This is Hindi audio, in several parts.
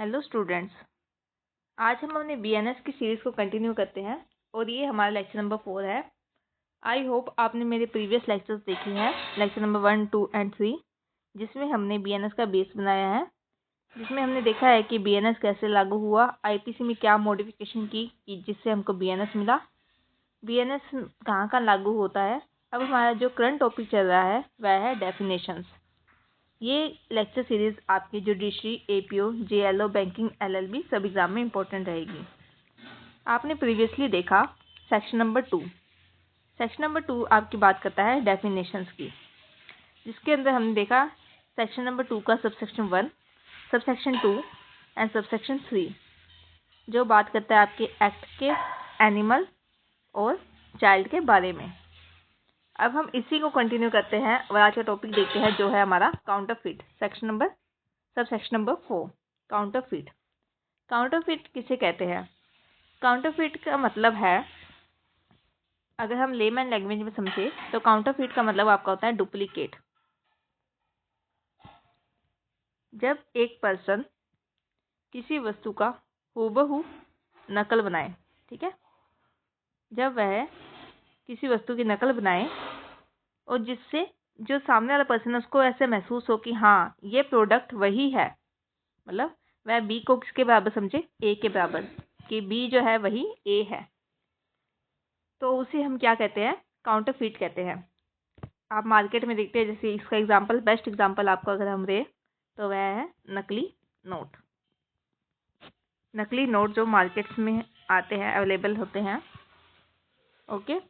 हेलो स्टूडेंट्स, आज हम अपने बीएनएस की सीरीज़ को कंटिन्यू करते हैं और ये हमारा लेक्चर नंबर 4 है। आई होप आपने मेरे प्रीवियस लेक्चर्स देखे हैं, लेक्चर नंबर 1, 2 एंड 3, जिसमें हमने बीएनएस का बेस बनाया है, जिसमें हमने देखा है कि बीएनएस कैसे लागू हुआ, आईपीसी में क्या मॉडिफिकेशन की जिससे हमको बीएनएस मिला, बीएनएस कहाँ कहाँ लागू होता है। अब हमारा जो करंट टॉपिक चल रहा है वह है डेफिनेशंस। ये लेक्चर सीरीज आपकी judiciary, APO, JLO, banking, LLB सब एग्जाम में इंपॉर्टेंट रहेगी। आपने प्रीवियसली देखा सेक्शन नंबर 2। सेक्शन नंबर 2 आपकी बात करता है डेफिनेशंस की, जिसके अंदर हमने देखा सेक्शन नंबर 2 का सबसेक्शन 1, सबसेक्शन 2 एंड सबसेक्शन 3, जो बात करता है आपके एक्ट के, एनिमल और चाइल्ड के बारे में। अब हम इसी को कंटिन्यू करते हैं और आज का टॉपिक देखते हैं, जो है हमारा counterfeit, subsection number 4, counterfeit. Counterfeit किसे कहते हैं? काउंटरफीट का मतलब है, अगर हम लेमैन लैंग्वेज में समझे तो काउंटरफीट का मतलब आपका होता है डुप्लीकेट। जब एक पर्सन किसी वस्तु का हूबहू नकल बनाए, ठीक है, जब वह किसी वस्तु की नकल बनाए और जिससे जो सामने वाला पर्सन है उसको ऐसे महसूस हो कि हाँ ये प्रोडक्ट वही है, मतलब वह बी को किसके बराबर समझे, ए के बराबर, कि बी जो है वही ए है, तो उसे हम क्या कहते हैं? काउंटरफीट कहते हैं। आप मार्केट में देखते हैं, जैसे इसका एग्जांपल, बेस्ट एग्जांपल आपको अगर हम दे तो वह है नकली नोट। नकली नोट जो मार्केट्स में आते हैं, अवेलेबल होते हैं, ओके,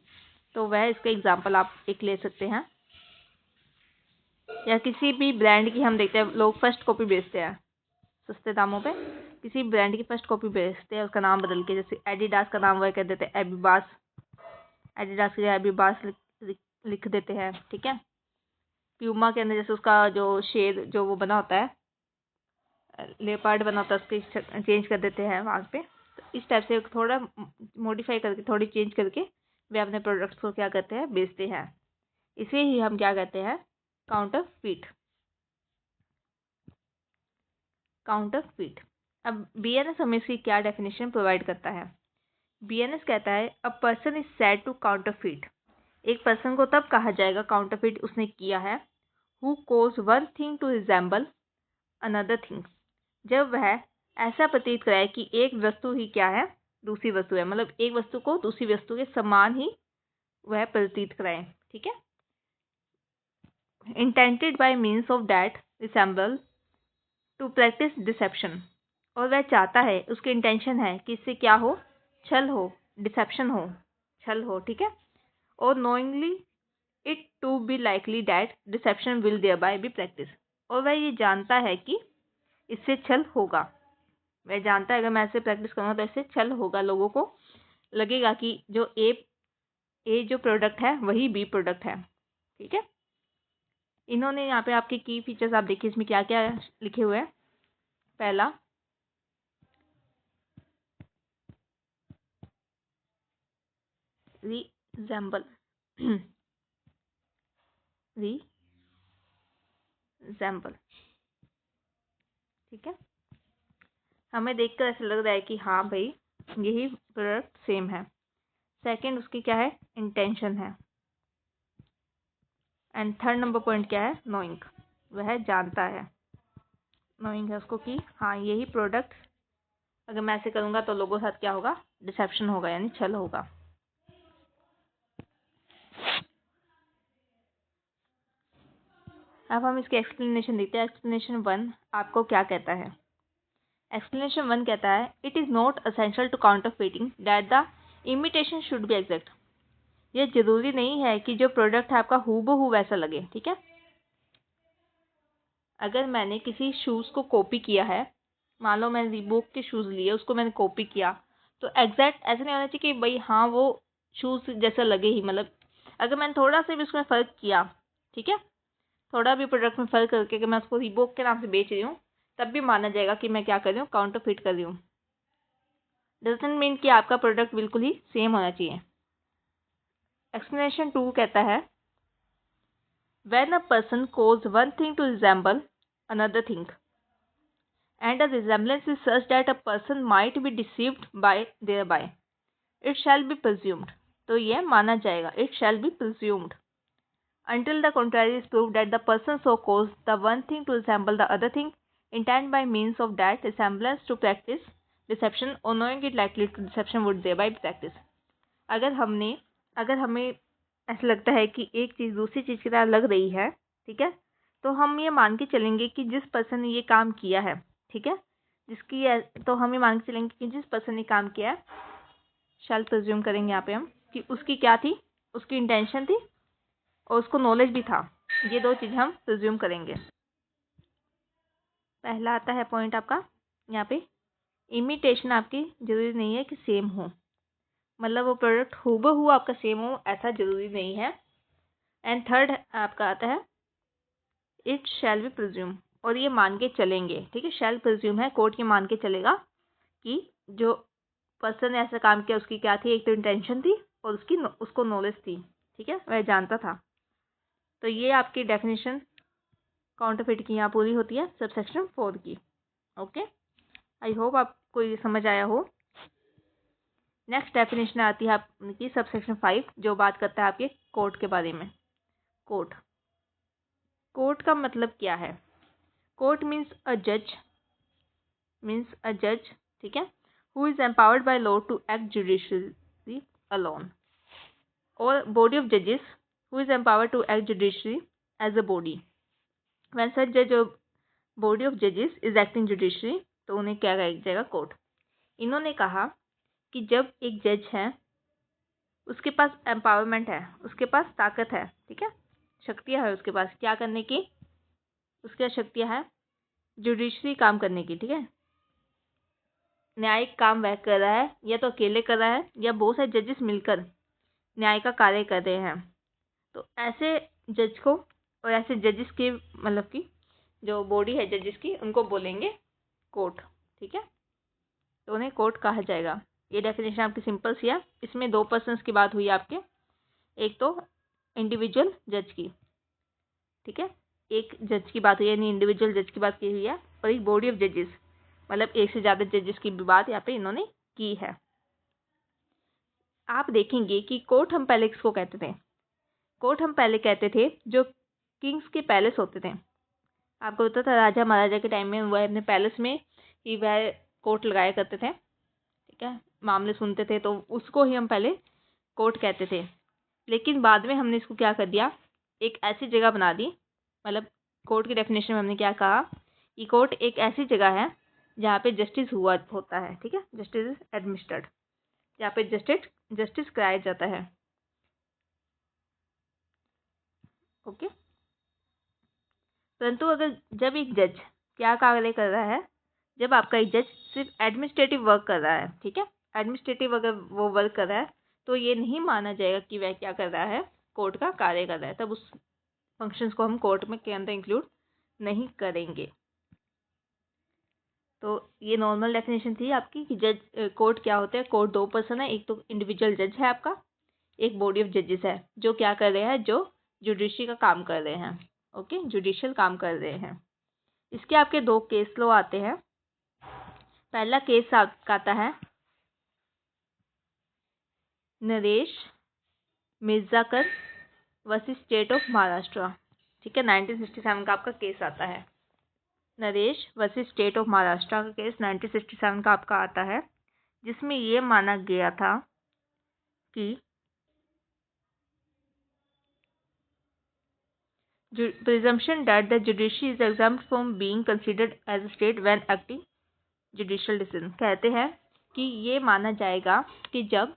तो वह इसका एग्जांपल आप एक ले सकते हैं। या किसी भी ब्रांड की हम देखते हैं, लोग फर्स्ट कॉपी बेचते हैं सस्ते दामों पे, किसी ब्रांड की फर्स्ट कॉपी बेचते हैं उसका नाम बदल के, जैसे एडिडास का नाम वह कह देते हैं एबीबास, एडिडास की जगह एबीबास लिख देते हैं, ठीक है। प्यूमा के अंदर जैसे उसका जो शेर जो वो बना होता है, लेपर्ड बना होता है, उसके चेंज कर देते हैं वहाँ पे। तो इस टाइप से थोड़ा मॉडिफाई करके, थोड़ी चेंज करके वे अपने प्रोडक्ट्स को क्या करते हैं, बेचते हैं। इसे ही हम क्या कहते हैं? काउंटरफीट। काउंटरफीट। अब बीएनएस हमें इसकी क्या डेफिनेशन प्रोवाइड करता है? बीएनएस कहता है a person is said to counterfeit. एक पर्सन को तब कहा जाएगा काउंटरफीट उसने किया है, who causes one thing to resemble another thing, जब वह ऐसा प्रतीत कराए कि एक वस्तु ही क्या है, दूसरी वस्तु है, मतलब एक वस्तु को दूसरी वस्तु के समान ही वह प्रतीत कराए, ठीक है। Intended by means of that resemble to practise deception, और वह चाहता है, उसकी इंटेंशन है कि इससे क्या हो, छल हो, डिसेप्शन हो, छल हो, ठीक है। और knowingly it to be likely that deception will thereby be practise, और वह ये जानता है कि इससे छल होगा, वह जानता है अगर मैं ऐसे प्रैक्टिस करूँगा तो इससे छल होगा, लोगों को लगेगा कि जो ए जो प्रोडक्ट है वही बी प्रोडक्ट है, ठीक है। इन्होंने यहाँ पे आपके की फीचर्स आप देखिए, इसमें क्या क्या लिखे हुए हैं। पहला, रिजेंबल, रिजेंबल, ठीक है, हमें देखकर ऐसा लग रहा है कि हाँ भाई यही प्रोडक्ट सेम है। सेकंड, उसकी क्या है, इंटेंशन है। एंड थर्ड नंबर पॉइंट क्या है, नोइंग, वह जानता है, नोइंग है उसको कि हाँ यही प्रोडक्ट अगर मैं ऐसे करूँगा तो लोगों के साथ क्या होगा, डिसेप्शन होगा, यानी छल होगा। अब हम इसके एक्सप्लेनेशन देखते हैं। एक्सप्लेनेशन 1 आपको क्या कहता है? एक्सप्लेनेशन 1 कहता है it is not essential to counterfeiting that the imitation should be exact. ये जरूरी नहीं है कि जो प्रोडक्ट है आपका हूबहू वैसा लगे, ठीक है। अगर मैंने किसी शूज़ को कॉपी किया है, मान लो मैंने रीबॉक के शूज़ लिए, उसको मैंने कॉपी किया, तो एग्जैक्ट ऐसा नहीं होना चाहिए कि भाई हाँ वो शूज़ जैसा लगे ही, मतलब अगर मैंने थोड़ा सा भी उसमें फ़र्क किया, ठीक है, थोड़ा भी प्रोडक्ट में फ़र्क करके अगर मैं उसको रीबॉक के नाम से बेच रही हूँ, तब भी माना जाएगा कि मैं क्या कर रही हूँ, काउंटरफीट कर रही हूँ। डजंट मीन कि आपका प्रोडक्ट बिल्कुल ही सेम होना चाहिए। एक्सप्लेनेशन 2 कहता है when a person cause one thing to resemble another thing and a resemblance is such that a person might be deceived by thereby, it shall be presumed. तो यह माना जाएगा, it shall be presumed, until the contrary is proved that the person so caused the one thing to resemble the other thing, intend by means of that resemblance to practice deception, or knowing it likely to deception would thereby be practice. अगर हमें ऐसा लगता है कि एक चीज़ दूसरी चीज़ की तरह लग रही है, ठीक है, तो हम ये मान के चलेंगे कि जिस पर्सन ने ये काम किया है, ठीक है, तो हम ये मान के चलेंगे कि जिस पर्सन ने काम किया है, शैल प्रिज्यूम करेंगे यहाँ पे हम कि उसकी क्या थी, उसकी इंटेंशन थी और उसको नॉलेज भी था। ये दो चीज़ हम प्रिज्यूम करेंगे। पहला आता है पॉइंट आपका यहाँ पे, इमिटेशन आपकी जरूरी नहीं है कि सेम हो, मतलब वो प्रोडक्ट हूबहू आपका सेम हो ऐसा जरूरी नहीं है। एंड थर्ड आपका आता है इट शैल बी प्रिज्यूम, और ये मान के चलेंगे, ठीक है, शैल प्रिज्यूम है, कोर्ट ये मान के चलेगा कि जो पर्सन ने ऐसा काम किया उसकी क्या थी, एक तो इंटेंशन थी और उसको नॉलेज थी, ठीक है, वह जानता था। तो ये आपकी डेफिनेशन काउंटरफिट की यहाँ पूरी होती है सबसेक्शन 4 की। ओके, आई होप आपको ये समझ आया हो। नेक्स्ट डेफिनेशन आती है आपकी सबसेक्शन 5, जो बात करता है आपके कोर्ट के बारे में। कोर्ट का मतलब क्या है? कोर्ट मीन्स अ जज, ठीक है, who is empowered by law to act judicially alone, और बॉडी ऑफ जजेस who is empowered to act judicially as a body. When such जज और बॉडी ऑफ जजेस इज एक्टिंग जुडिशियली, तो उन्हें क्या कहा जाएगा? कोर्ट। इन्होंने कहा कि जब एक जज है उसके पास एम्पावरमेंट है, उसके पास ताकत है, ठीक है, शक्तियाँ है उसके पास, क्या करने की? उसके पास शक्तियाँ हैं जुडिशरी काम करने की, ठीक है, न्यायिक काम वह कर रहा है, या तो अकेले कर रहा है या बहुत सारे जजेस मिलकर न्याय का कार्य कर रहे हैं। तो ऐसे जज को और ऐसे जजेस की, मतलब कि जो बॉडी है जजेस की, उनको बोलेंगे कोर्ट, ठीक है, तो उन्हें कोर्ट कहा जाएगा। ये डेफिनेशन आपकी सिंपल सी है। इसमें दो पर्सन्स की बात हुई आपके, एक तो इंडिविजुअल जज की, ठीक है, एक जज की बात हुई, यानी इंडिविजुअल जज की बात की हुई है, और एक बॉडी ऑफ जजेस, मतलब एक से ज़्यादा जजेस की भी बात यहाँ पे इन्होंने की है। आप देखेंगे कि कोर्ट हम पहले किसको कहते थे? कोर्ट हम पहले कहते थे जो किंग्स के पैलेस होते थे। आपको पता था राजा महाराजा के टाइम में वह अपने पैलेस में ही वह कोर्ट लगाया करते थे, ठीक है, मामले सुनते थे, तो उसको ही हम पहले कोर्ट कहते थे। लेकिन बाद में हमने इसको क्या कर दिया, एक ऐसी जगह बना दी, मतलब कोर्ट की डेफिनेशन में हमने क्या कहा कि कोर्ट एक ऐसी जगह है जहाँ पे जस्टिस हुआ होता है, ठीक है, जस्टिस इज एडमिनिस्ट्रेड, जहाँ पे जस्टिस कराया जाता है। ओके, परंतु अगर जब एक जज क्या कार्य कर रहा है, जब आपका एक जज सिर्फ एडमिनिस्ट्रेटिव वर्क कर रहा है, ठीक है, एडमिनिस्ट्रेटिव अगर वो वर्क कर रहा है, तो ये नहीं माना जाएगा कि वह क्या कर रहा है, कोर्ट का कार्य कर रहा है, तब उस फंक्शंस को हम कोर्ट में के अंदर इंक्लूड नहीं करेंगे। तो ये नॉर्मल डेफिनेशन थी आपकी कि जज कोर्ट क्या होता है। कोर्ट दो पर्सन है, एक तो इंडिविजुअल जज है आपका, एक बॉडी ऑफ जजेस है जो क्या कर रहे हैं, जो जुडिशरी का काम कर रहे हैं, ओके, जुडिशियल काम कर रहे हैं। इसके आपके दो केस लॉ आते हैं। पहला केस आता है Naresh Mirajkar versus state of Maharashtra, ठीक है, 1967 का आपका केस आता है। Naresh versus state of Maharashtra का केस 1967 का आपका आता है, जिसमें ये माना गया था कि presumption that the judiciary is exempt from being considered as a state when acting judicial decision, कहते हैं कि ये माना जाएगा कि जब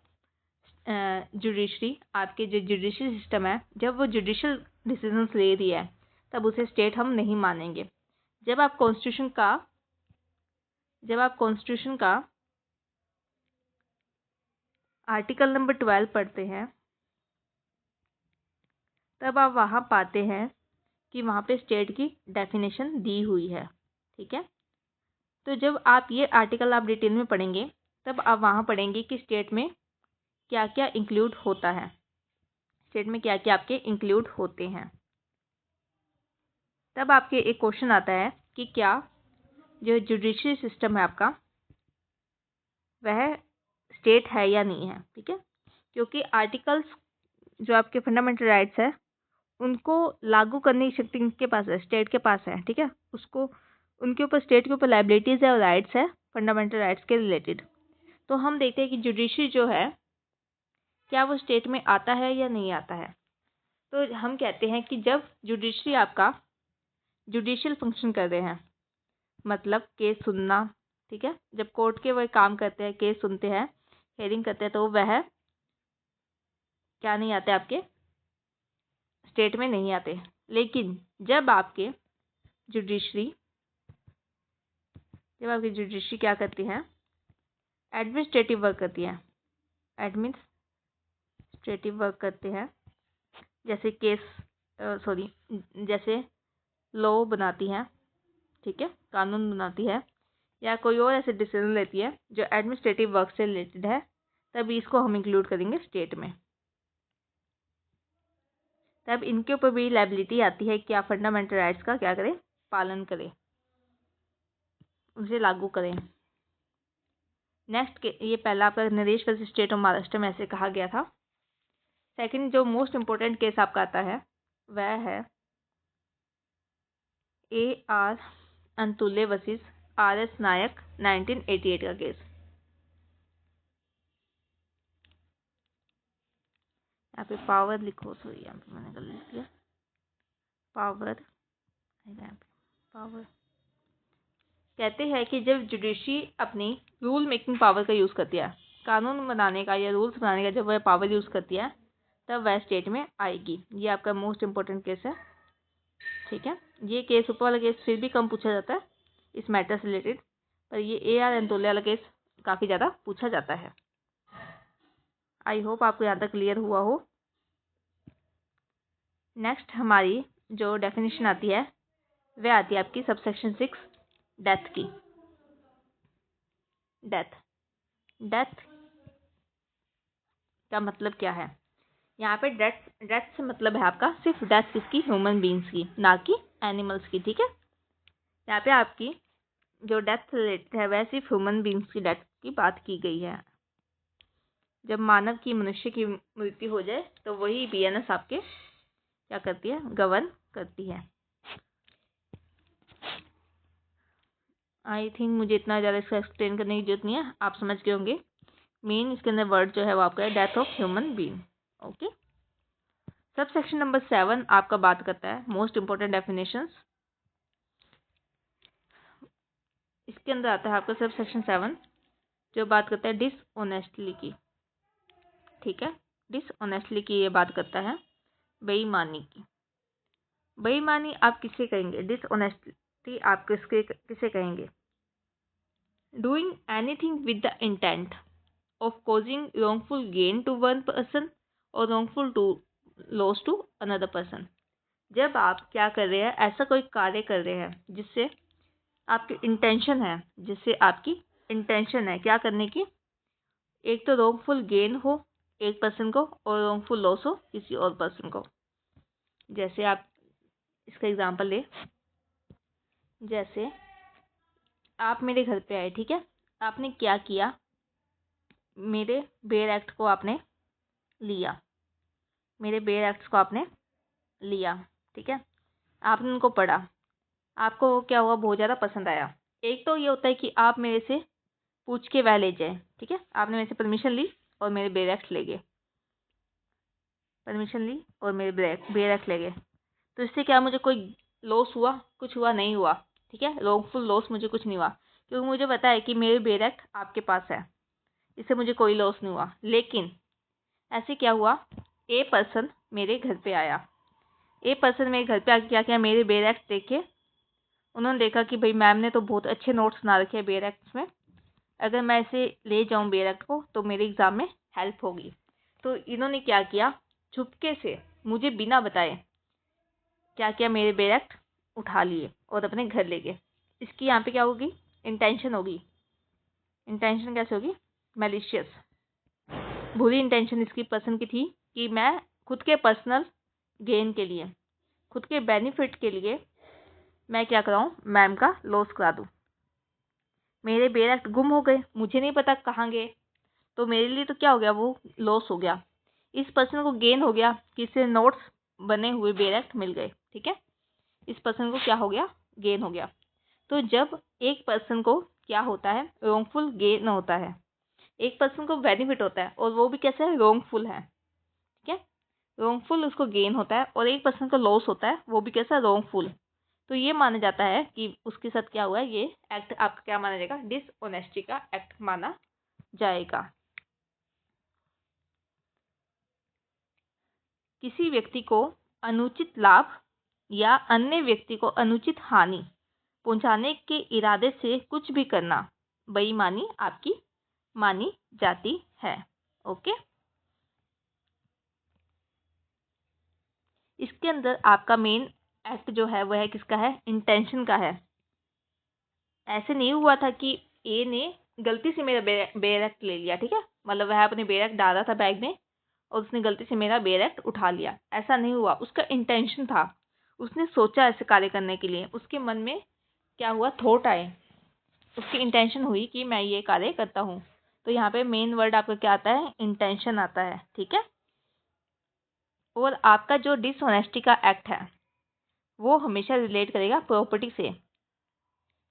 जुडिशरी, आपके जो जुडिशियल सिस्टम है, जब वो जुडिशियल डिसीजंस ले रही है, तब उसे स्टेट हम नहीं मानेंगे। जब आप कॉन्स्टिट्यूशन का आर्टिकल नंबर 12 पढ़ते हैं, तब आप वहाँ पाते हैं कि वहाँ पे स्टेट की डेफिनेशन दी हुई है, ठीक है। तो जब आप ये आर्टिकल आप डिटेल में पढ़ेंगे, तब आप वहाँ पढ़ेंगे कि स्टेट में क्या क्या इंक्लूड होता है, स्टेट में क्या क्या आपके इंक्लूड होते हैं। तब आपके एक क्वेश्चन आता है कि क्या जो जुडिशरी सिस्टम है आपका वह स्टेट है या नहीं है, ठीक है। क्योंकि आर्टिकल्स जो आपके फंडामेंटल राइट्स है उनको लागू करने की शक्ति किसके पास है, स्टेट के पास है, ठीक है। उसको उनके ऊपर स्टेट के ऊपर लाइबिलिटीज़ है और राइट्स है फंडामेंटल राइट्स के रिलेटेड। तो हम देखते हैं कि जुडिशरी जो है क्या वो स्टेट में आता है या नहीं आता है। तो हम कहते हैं कि जब जुडिशरी आपका जुडिशियल फंक्शन कर रहे हैं, मतलब केस सुनना, ठीक है, जब कोर्ट के वह काम करते हैं, केस सुनते हैं, हेयरिंग करते हैं, तो वह क्या नहीं आते, आपके स्टेट में नहीं आते। लेकिन जब आपकी जुडिशरी क्या करती है, एडमिनिस्ट्रेटिव वर्क करती है, एडमिनिस्ट्रेटिव वर्क करते हैं, जैसे जैसे लॉ बनाती है, ठीक है, कानून बनाती है, या कोई और ऐसे डिसीजन लेती है जो एडमिनिस्ट्रेटिव वर्क से रिलेटेड है, तभी इसको हम इंक्लूड करेंगे स्टेट में। तब इनके ऊपर भी लायबिलिटी आती है कि आप फंडामेंटल राइट्स का क्या करें, पालन करें, उसे लागू करें। नेक्स्ट के ये पहला आपका Naresh versus state of Maharashtra में ऐसे कहा गया था। सेकंड जो मोस्ट इम्पोर्टेंट केस आपका आता है वह है AR अंतुले वर्सेस RS नायक 1988 का केस। यहाँ पे पावर लिखो, सॉरी यहाँ पे मैंने गलत लिख दिया, पावर कहते हैं कि जब जुडिशरी अपनी रूल मेकिंग पावर का यूज़ करती है, कानून बनाने का या रूल्स बनाने का जब वह पावर यूज़ करती है, तब वह स्टेट में आएगी। ये आपका मोस्ट इम्पोर्टेंट केस है, ठीक है। ये केस ऊपर वाला केस फिर भी कम पूछा जाता है इस मैटर से रिलेटेड, पर ये AR अंतोले वाला केस काफ़ी ज़्यादा पूछा जाता है। आई होप आपको यहाँ तक क्लियर हुआ हो। नेक्स्ट हमारी जो डेफिनेशन आती है वह आती है आपकी सबसेक्शन 6 डेथ की। डेथ का मतलब क्या है, यहाँ पे डेथ से मतलब है आपका सिर्फ डेथ किसकी, ह्यूमन बीइंग्स की, ना कि एनिमल्स की, ठीक है। यहाँ पे आपकी जो डेथ रिलेटेड है वह सिर्फ ह्यूमन बीइंग्स की डेथ की बात की गई है। जब मानव की, मनुष्य की मृत्यु हो जाए तो वही BNS आपके क्या करती है, गवर्न करती है। आई थिंक मुझे इतना ज़्यादा इसको एक्सप्लेन करने की जरूरत नहीं है, आप समझ गए होंगे। मेन इसके अंदर वर्ड जो है वो आपका है death of human being, okay. Sub section number 7 आपका बात करता है मोस्ट इंपॉर्टेंट डेफिनेशंस। इसके अंदर आता है आपका सब सेक्शन 7 जो बात करता है डिसऑनेस्टली की, ठीक है। डिसऑनेस्टली की ये बात करता है बेईमानी की। बेईमानी आप किसे कहेंगे, डिसऑनेस्टी आप किसे कहेंगे, doing anything with the intent of causing wrongful gain to one person or wrongful to loss to another person। जब आप क्या कर रहे हैं, ऐसा कोई कार्य कर रहे हैं जिससे आपकी इंटेंशन है क्या करने की, एक तो wrongful gain हो एक पर्सन को और wrongful loss हो किसी और पर्सन को। जैसे आप इसका एग्जांपल ले, जैसे आप मेरे घर पे आए, ठीक है, आपने क्या किया, मेरे बेयर एक्ट को आपने लिया, ठीक है। आपने उनको पढ़ा, आपको क्या हुआ, बहुत ज़्यादा पसंद आया। एक तो ये होता है कि आप मेरे से पूछ के वह ले जाए, ठीक है, आपने मेरे से परमिशन ली और मेरे बेयर एक्ट ले गए, तो इससे क्या मुझे कोई लॉस हुआ, कुछ हुआ नहीं हुआ, ठीक है, रॉन्गफुल लॉस मुझे कुछ नहीं हुआ, क्योंकि मुझे पता है कि मेरे बेयर एक्ट आपके पास है, इससे मुझे कोई लॉस नहीं हुआ। लेकिन ऐसे क्या हुआ, ए पर्सन मेरे घर पे आके क्या किया, मेरे बेयर एक्ट देखे, उन्होंने देखा कि भाई मैम ने तो बहुत अच्छे नोट्स बना रखे हैं बेयर एक्ट में, अगर मैं इसे ले जाऊं बेयर एक्ट को तो मेरे एग्ज़ाम में हेल्प होगी। तो इन्होंने क्या किया, चुपके से मुझे बिना बताए क्या किया, मेरे बेयर एक्ट उठा लिए और अपने घर ले गए। इसकी यहाँ पे क्या होगी, इंटेंशन होगी। इंटेंशन कैसे होगी, मैलिशियस, बुरी इंटेंशन इसकी पर्सन की थी कि मैं खुद के पर्सनल गेन के लिए, खुद के बेनिफिट के लिए मैं क्या कराऊँ, मैम का लॉस करा दूँ, मेरे बेयर एक्ट गुम हो गए, मुझे नहीं पता कहाँ गए, तो मेरे लिए तो क्या हो गया, वो लॉस हो गया। इस पर्सन को गेन हो गया कि इससे नोट्स बने हुए बेयर एक्ट मिल गए। ठीक है, इस पर्सन को क्या हो गया, गेन हो गया। तो जब एक पर्सन को क्या होता है, रोंगफुल गेन होता है, एक पर्सन को बेनिफिट होता है और वो भी कैसा है, रोंगफुल है। ठीक है, रोंगफुल उसको गेन होता है और एक पर्सन को लॉस होता है, वो भी कैसा, रोंगफुल। तो ये माना जाता है कि उसके साथ क्या हुआ है, ये एक्ट आपका क्या माना जाएगा, डिसऑनेस्टी का एक्ट माना जाएगा। किसी व्यक्ति को अनुचित लाभ या अन्य व्यक्ति को अनुचित हानि पहुंचाने के इरादे से कुछ भी करना बेईमानी आपकी मानी जाती है। ओके, इसके अंदर आपका मेन एक्ट जो है वह है किसका है, इंटेंशन का है। ऐसे नहीं हुआ था कि ए ने गलती से मेरा बेयर एक्ट ले लिया। ठीक है, मतलब वह अपने बेयर एक्ट डाला था बैग में और उसने गलती से मेरा बेयर एक्ट उठा लिया, ऐसा नहीं हुआ। उसका इंटेंशन था, उसने सोचा ऐसे कार्य करने के लिए, उसके मन में क्या हुआ, थॉट आए, उसकी इंटेंशन हुई कि मैं ये कार्य करता हूँ। तो यहाँ पे मेन वर्ड आपका क्या आता है, इंटेंशन आता है। ठीक है, और आपका जो डिसऑनेस्टी का एक्ट है वो हमेशा रिलेट करेगा प्रॉपर्टी से।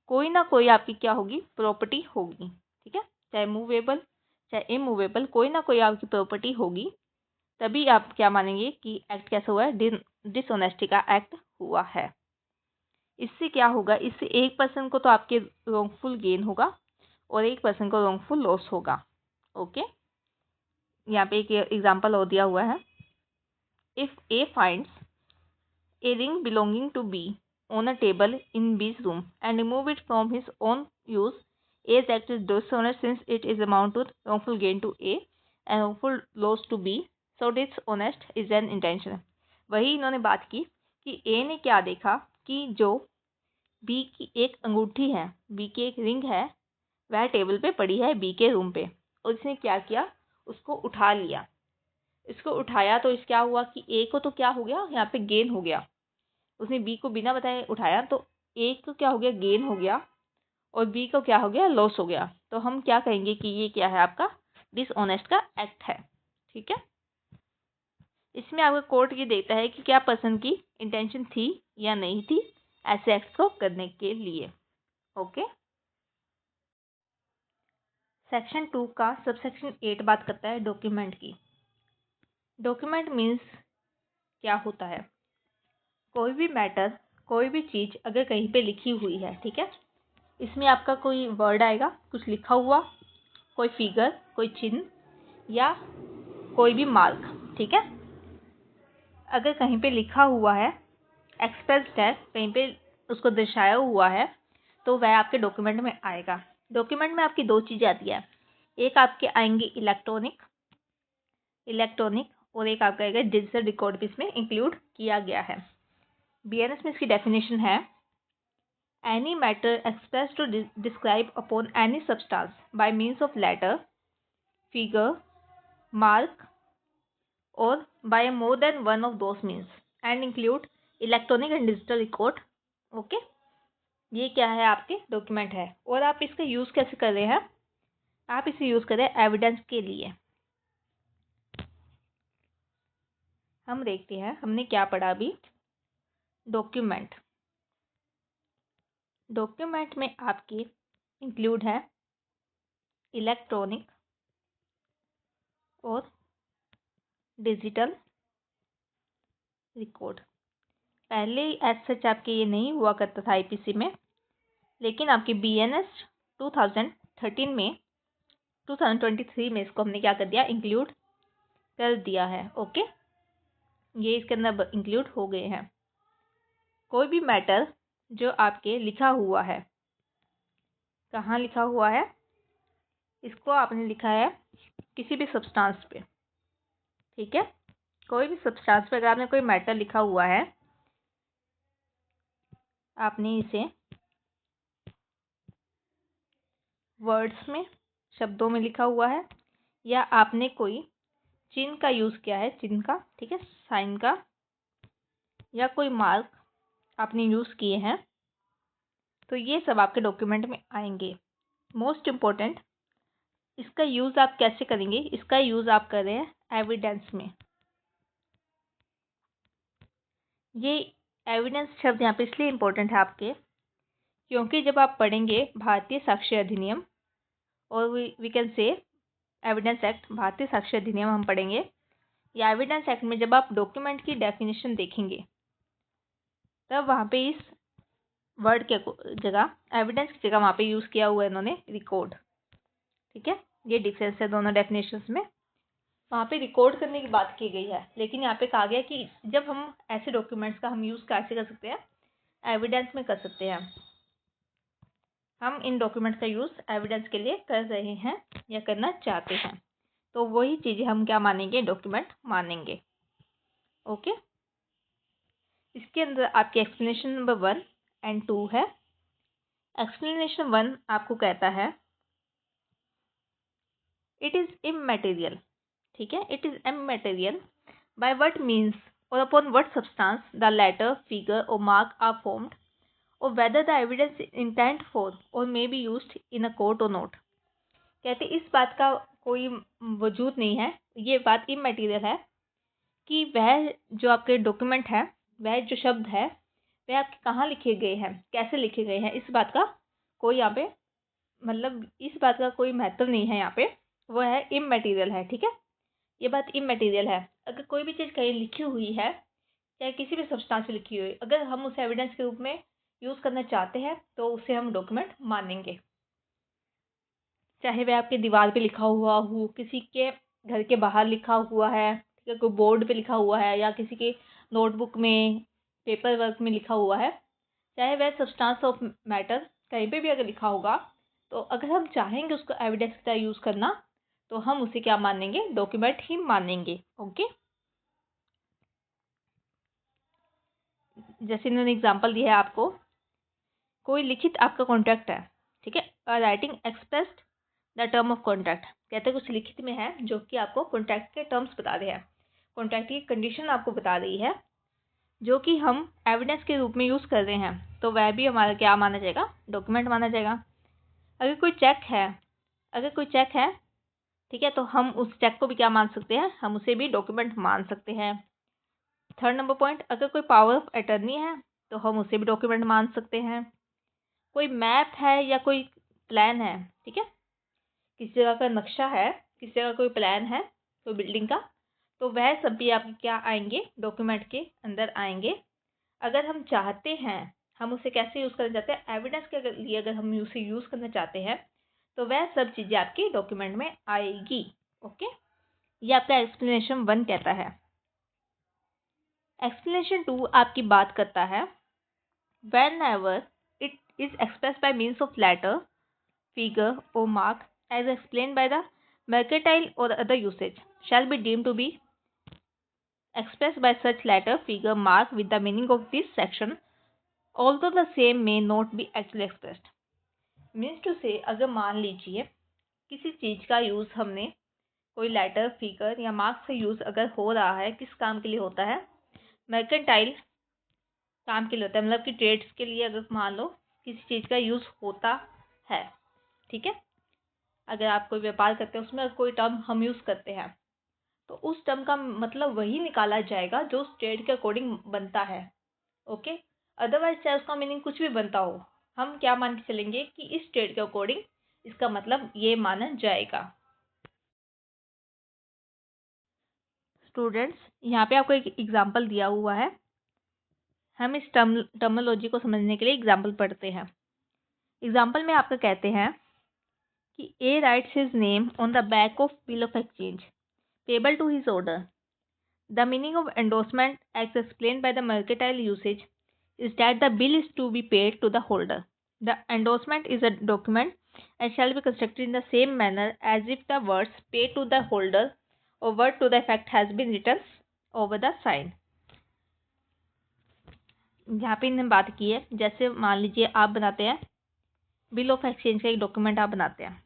कोई ना कोई आपकी क्या होगी, प्रॉपर्टी होगी। ठीक है, चाहे मूवेबल चाहे इमूवेबल, कोई ना कोई आपकी प्रॉपर्टी होगी, तभी आप क्या मानेंगे कि एक्ट कैसा हुआ है, डिसऑनेस्टी का एक्ट हुआ है। इससे क्या होगा, इससे एक पर्सन को तो आपके रोंगफुल गेन होगा और एक पर्सन को रोंगफुल लॉस होगा। ओके, यहाँ पे एक एग्जांपल और दिया हुआ है। If A finds a ring belonging to B on a table in B's room and remove it from his own use, A's act is dishonest since it is amount to wrongful gain to A and wrongful loss to B. So dishonest is an intention. वही इन्होंने बात की कि A ने क्या देखा कि जो B की एक अंगूठी है, B की एक रिंग है, वह टेबल पे पड़ी है B के रूम पे, और इसने क्या किया, उसको उठा लिया। इसको उठाया तो इस क्या हुआ कि A को तो क्या हो गया, यहाँ पे गेन हो गया। उसने बी को बिना बताए उठाया तो ए को क्या हो गया, गेन हो गया, और बी को क्या हो गया, लॉस हो गया। तो हम क्या कहेंगे कि ये क्या है, आपका डिसऑनेस्ट का एक्ट है। ठीक है, इसमें आपका कोर्ट ये देखता है कि क्या पर्सन की इंटेंशन थी या नहीं थी ऐसे एक्ट को करने के लिए। ओके, सेक्शन 2 का सबसेक्शन 8 बात करता है डॉक्यूमेंट की। डॉक्यूमेंट मीन्स क्या होता है, कोई भी मैटर, कोई भी चीज़ अगर कहीं पे लिखी हुई है, ठीक है, इसमें आपका कोई वर्ड आएगा, कुछ लिखा हुआ, कोई फिगर, कोई चिन्ह या कोई भी मार्क। ठीक है, अगर कहीं पे लिखा हुआ है, एक्सप्रेस्ड है, कहीं पे उसको दर्शाया हुआ है, तो वह आपके डॉक्यूमेंट में आएगा। डॉक्यूमेंट में आपकी दो चीज़ें आती है, एक आपके आएंगी इलेक्ट्रॉनिक और एक आपका आएगा डिजिटल रिकॉर्ड भी इसमें इंक्लूड किया गया है। बीएनएस में इसकी डेफिनेशन है, any matter expressed to describe upon any substance by means of letter, figure, mark or by more than one of those means and include electronic and digital record. Okay, ये क्या है, आपके डॉक्यूमेंट है। और आप इसका यूज़ कैसे कर रहे हैं, आप इसे यूज़ करें एविडेंस के लिए। हम देखते हैं हमने क्या पढ़ा अभी। डॉक्यूमेंट में आपके इंक्लूड है इलेक्ट्रॉनिक और डिजिटल रिकॉर्ड। पहले एज सच आपके ये नहीं हुआ करता था आईपीसी में, लेकिन आपके बीएनएस 2023 में इसको हमने क्या कर दिया, इंक्लूड कर दिया है। ओके, ये इसके अंदर इंक्लूड हो गए हैं। कोई भी मैटर जो आपके लिखा हुआ है, कहाँ लिखा हुआ है, इसको आपने लिखा है किसी भी सब्सटेंस पे। ठीक है, कोई भी सब्सटेंस पे अगर आपने कोई मैटर लिखा हुआ है, आपने इसे वर्ड्स में, शब्दों में लिखा हुआ है, या आपने कोई चिन्ह का यूज़ किया है, चिन्ह का, ठीक है, साइन का, या कोई मार्क आपने यूज़ किए हैं, तो ये सब आपके डॉक्यूमेंट में आएंगे। मोस्ट इम्पोर्टेंट, इसका यूज़ आप कैसे करेंगे? इसका यूज़ आप कर रहे हैं एविडेंस में। ये एविडेंस शब्द यहाँ पे इसलिए इम्पोर्टेंट है आपके, क्योंकि जब आप पढ़ेंगे भारतीय साक्ष्य अधिनियम और we can say evidence act, भारतीय साक्ष्य अधिनियम हम पढ़ेंगे, या एविडेंस एक्ट में जब आप डॉक्यूमेंट की डेफिनेशन देखेंगे तब वहाँ पे इस वर्ड के जगह, एविडेंस की जगह वहाँ पे यूज़ किया हुआ है इन्होंने रिकॉर्ड। ठीक है, ये डिफरेंस है दोनों डेफिनेशंस में। वहाँ पे रिकॉर्ड करने की बात की गई है, लेकिन यहाँ पे कहा गया कि जब हम ऐसे डॉक्यूमेंट्स का हम यूज़ कैसे कर सकते हैं? एविडेंस में कर सकते हैं। हम इन डॉक्यूमेंट्स का यूज़ एविडेंस के लिए कर रहे हैं या करना चाहते हैं, तो वही चीज़ें हम क्या मानेंगे? डॉक्यूमेंट मानेंगे। ओके, इसके अंदर आपकी एक्सप्लेनेशन नंबर 1 एंड 2 है। एक्सप्लेनेशन 1 आपको कहता है इट इज़ इमैटेरियल। ठीक है, it is immaterial by what means or upon what substance the letter, figure or mark are formed or whether the evidence intent for or may be used in a court or not. कहते इस बात का कोई वजूद नहीं है, ये बात इमैटेरियल है कि वह जो आपके डॉक्यूमेंट है, वह जो शब्द है, वह आपके कहाँ लिखे गए हैं, कैसे लिखे गए हैं, इस बात का कोई यहाँ पे मतलब इस बात का कोई महत्व नहीं है यहाँ पे, वो है इमैटेरियल है। ठीक है, ये बात इमैटेरियल है। अगर कोई भी चीज़ कहीं लिखी हुई है, चाहे किसी भी सब्सटेंस से लिखी हुई, अगर हम उसे एविडेंस के रूप में यूज़ करना चाहते हैं तो उसे हम डॉक्यूमेंट मानेंगे। चाहे वह आपके दीवार पे लिखा हुआ हो, किसी के घर के बाहर लिखा हुआ है, ठीक है, कोई बोर्ड पे लिखा हुआ है, या किसी के नोटबुक में, पेपर वर्क में लिखा हुआ है, चाहे वह सब्सटेंस ऑफ मैटर कहीं पे भी अगर लिखा होगा, तो अगर हम चाहेंगे उसको एविडेंस की तरह यूज़ करना तो हम उसे क्या मानेंगे? डॉक्यूमेंट ही मानेंगे। ओके, जैसे इन्होंने एग्जांपल दिया है आपको, कोई लिखित आपका कॉन्ट्रैक्ट है, ठीक है, writing expressed the term of contract, कहते हैं कुछ लिखित में है जो कि आपको कॉन्ट्रैक्ट के टर्म्स बता रहे हैं, कॉन्ट्रैक्ट की कंडीशन आपको बता रही है, जो कि हम एविडेंस के रूप में यूज़ कर रहे हैं, तो वह भी हमारा क्या माना जाएगा? डॉक्यूमेंट माना जाएगा। अगर कोई चेक है, ठीक है, तो हम उस चेक को भी क्या मान सकते हैं? हम उसे भी डॉक्यूमेंट मान सकते हैं। थर्ड नंबर पॉइंट, अगर कोई पावर ऑफ अटर्नी है तो हम उसे भी डॉक्यूमेंट मान सकते हैं। कोई मैप है या कोई प्लान है, ठीक है, किसी जगह का नक्शा है, किसी जगह कोई प्लान है कोई बिल्डिंग का, तो वह सब भी आपके क्या आएंगे? डॉक्यूमेंट के अंदर आएंगे। अगर हम चाहते हैं, हम उसे कैसे यूज़ करना चाहते हैं? एविडेंस के लिए अगर हम उसे यूज़ करना चाहते हैं तो वह सब चीज़ें आपकी डॉक्यूमेंट में आएगी। ओके, ये आपका एक्सप्लेनेशन 1 कहता है। एक्सप्लेनेशन 2 आपकी बात करता है whenever it is expressed by means of letter, figure or mark as explained by the mercantile or other usage shall be deemed to be expressed by such letter, figure, mark with the meaning of this section although the same may not be actually expressed. Means to say, अगर मान लीजिए किसी चीज़ का यूज़ हमने कोई लेटर, फिगर या मार्क से यूज़ अगर हो रहा है, किस काम के लिए होता है? मर्केंटाइल काम के लिए होता है, मतलब कि ट्रेड्स के लिए अगर मान लो किसी चीज़ का यूज़ होता है, ठीक है, अगर आप कोई व्यापार करते हैं उसमें कोई टर्म हम यूज़ करते हैं तो उस टर्म का मतलब वही निकाला जाएगा जो उस ट्रेड के अकॉर्डिंग बनता है। ओके, अदरवाइज चाहे उसका मीनिंग कुछ भी बनता हो, हम क्या मान के चलेंगे कि इस ट्रेड के अकॉर्डिंग इसका मतलब ये माना जाएगा। स्टूडेंट्स, यहाँ पे आपको एक एग्जाम्पल दिया हुआ है, हम इस टर्मिनोलॉजी को समझने के लिए एग्जाम्पल पढ़ते हैं। एग्जाम्पल में आपका कहते हैं कि A writes his name on the back of bill of exchange payable to his order. The meaning of endorsement as explained by the mercantile usage is that the bill is to be paid to the holder. The endorsement is a document and shall be constructed in the same manner as if the words pay to the holder or word to the effect has been written over the sign. यहाँ पे इन्हें बात की है, जैसे मान लीजिए आप बनाते हैं बिल ऑफ एक्सचेंज का एक डॉक्यूमेंट आप बनाते हैं,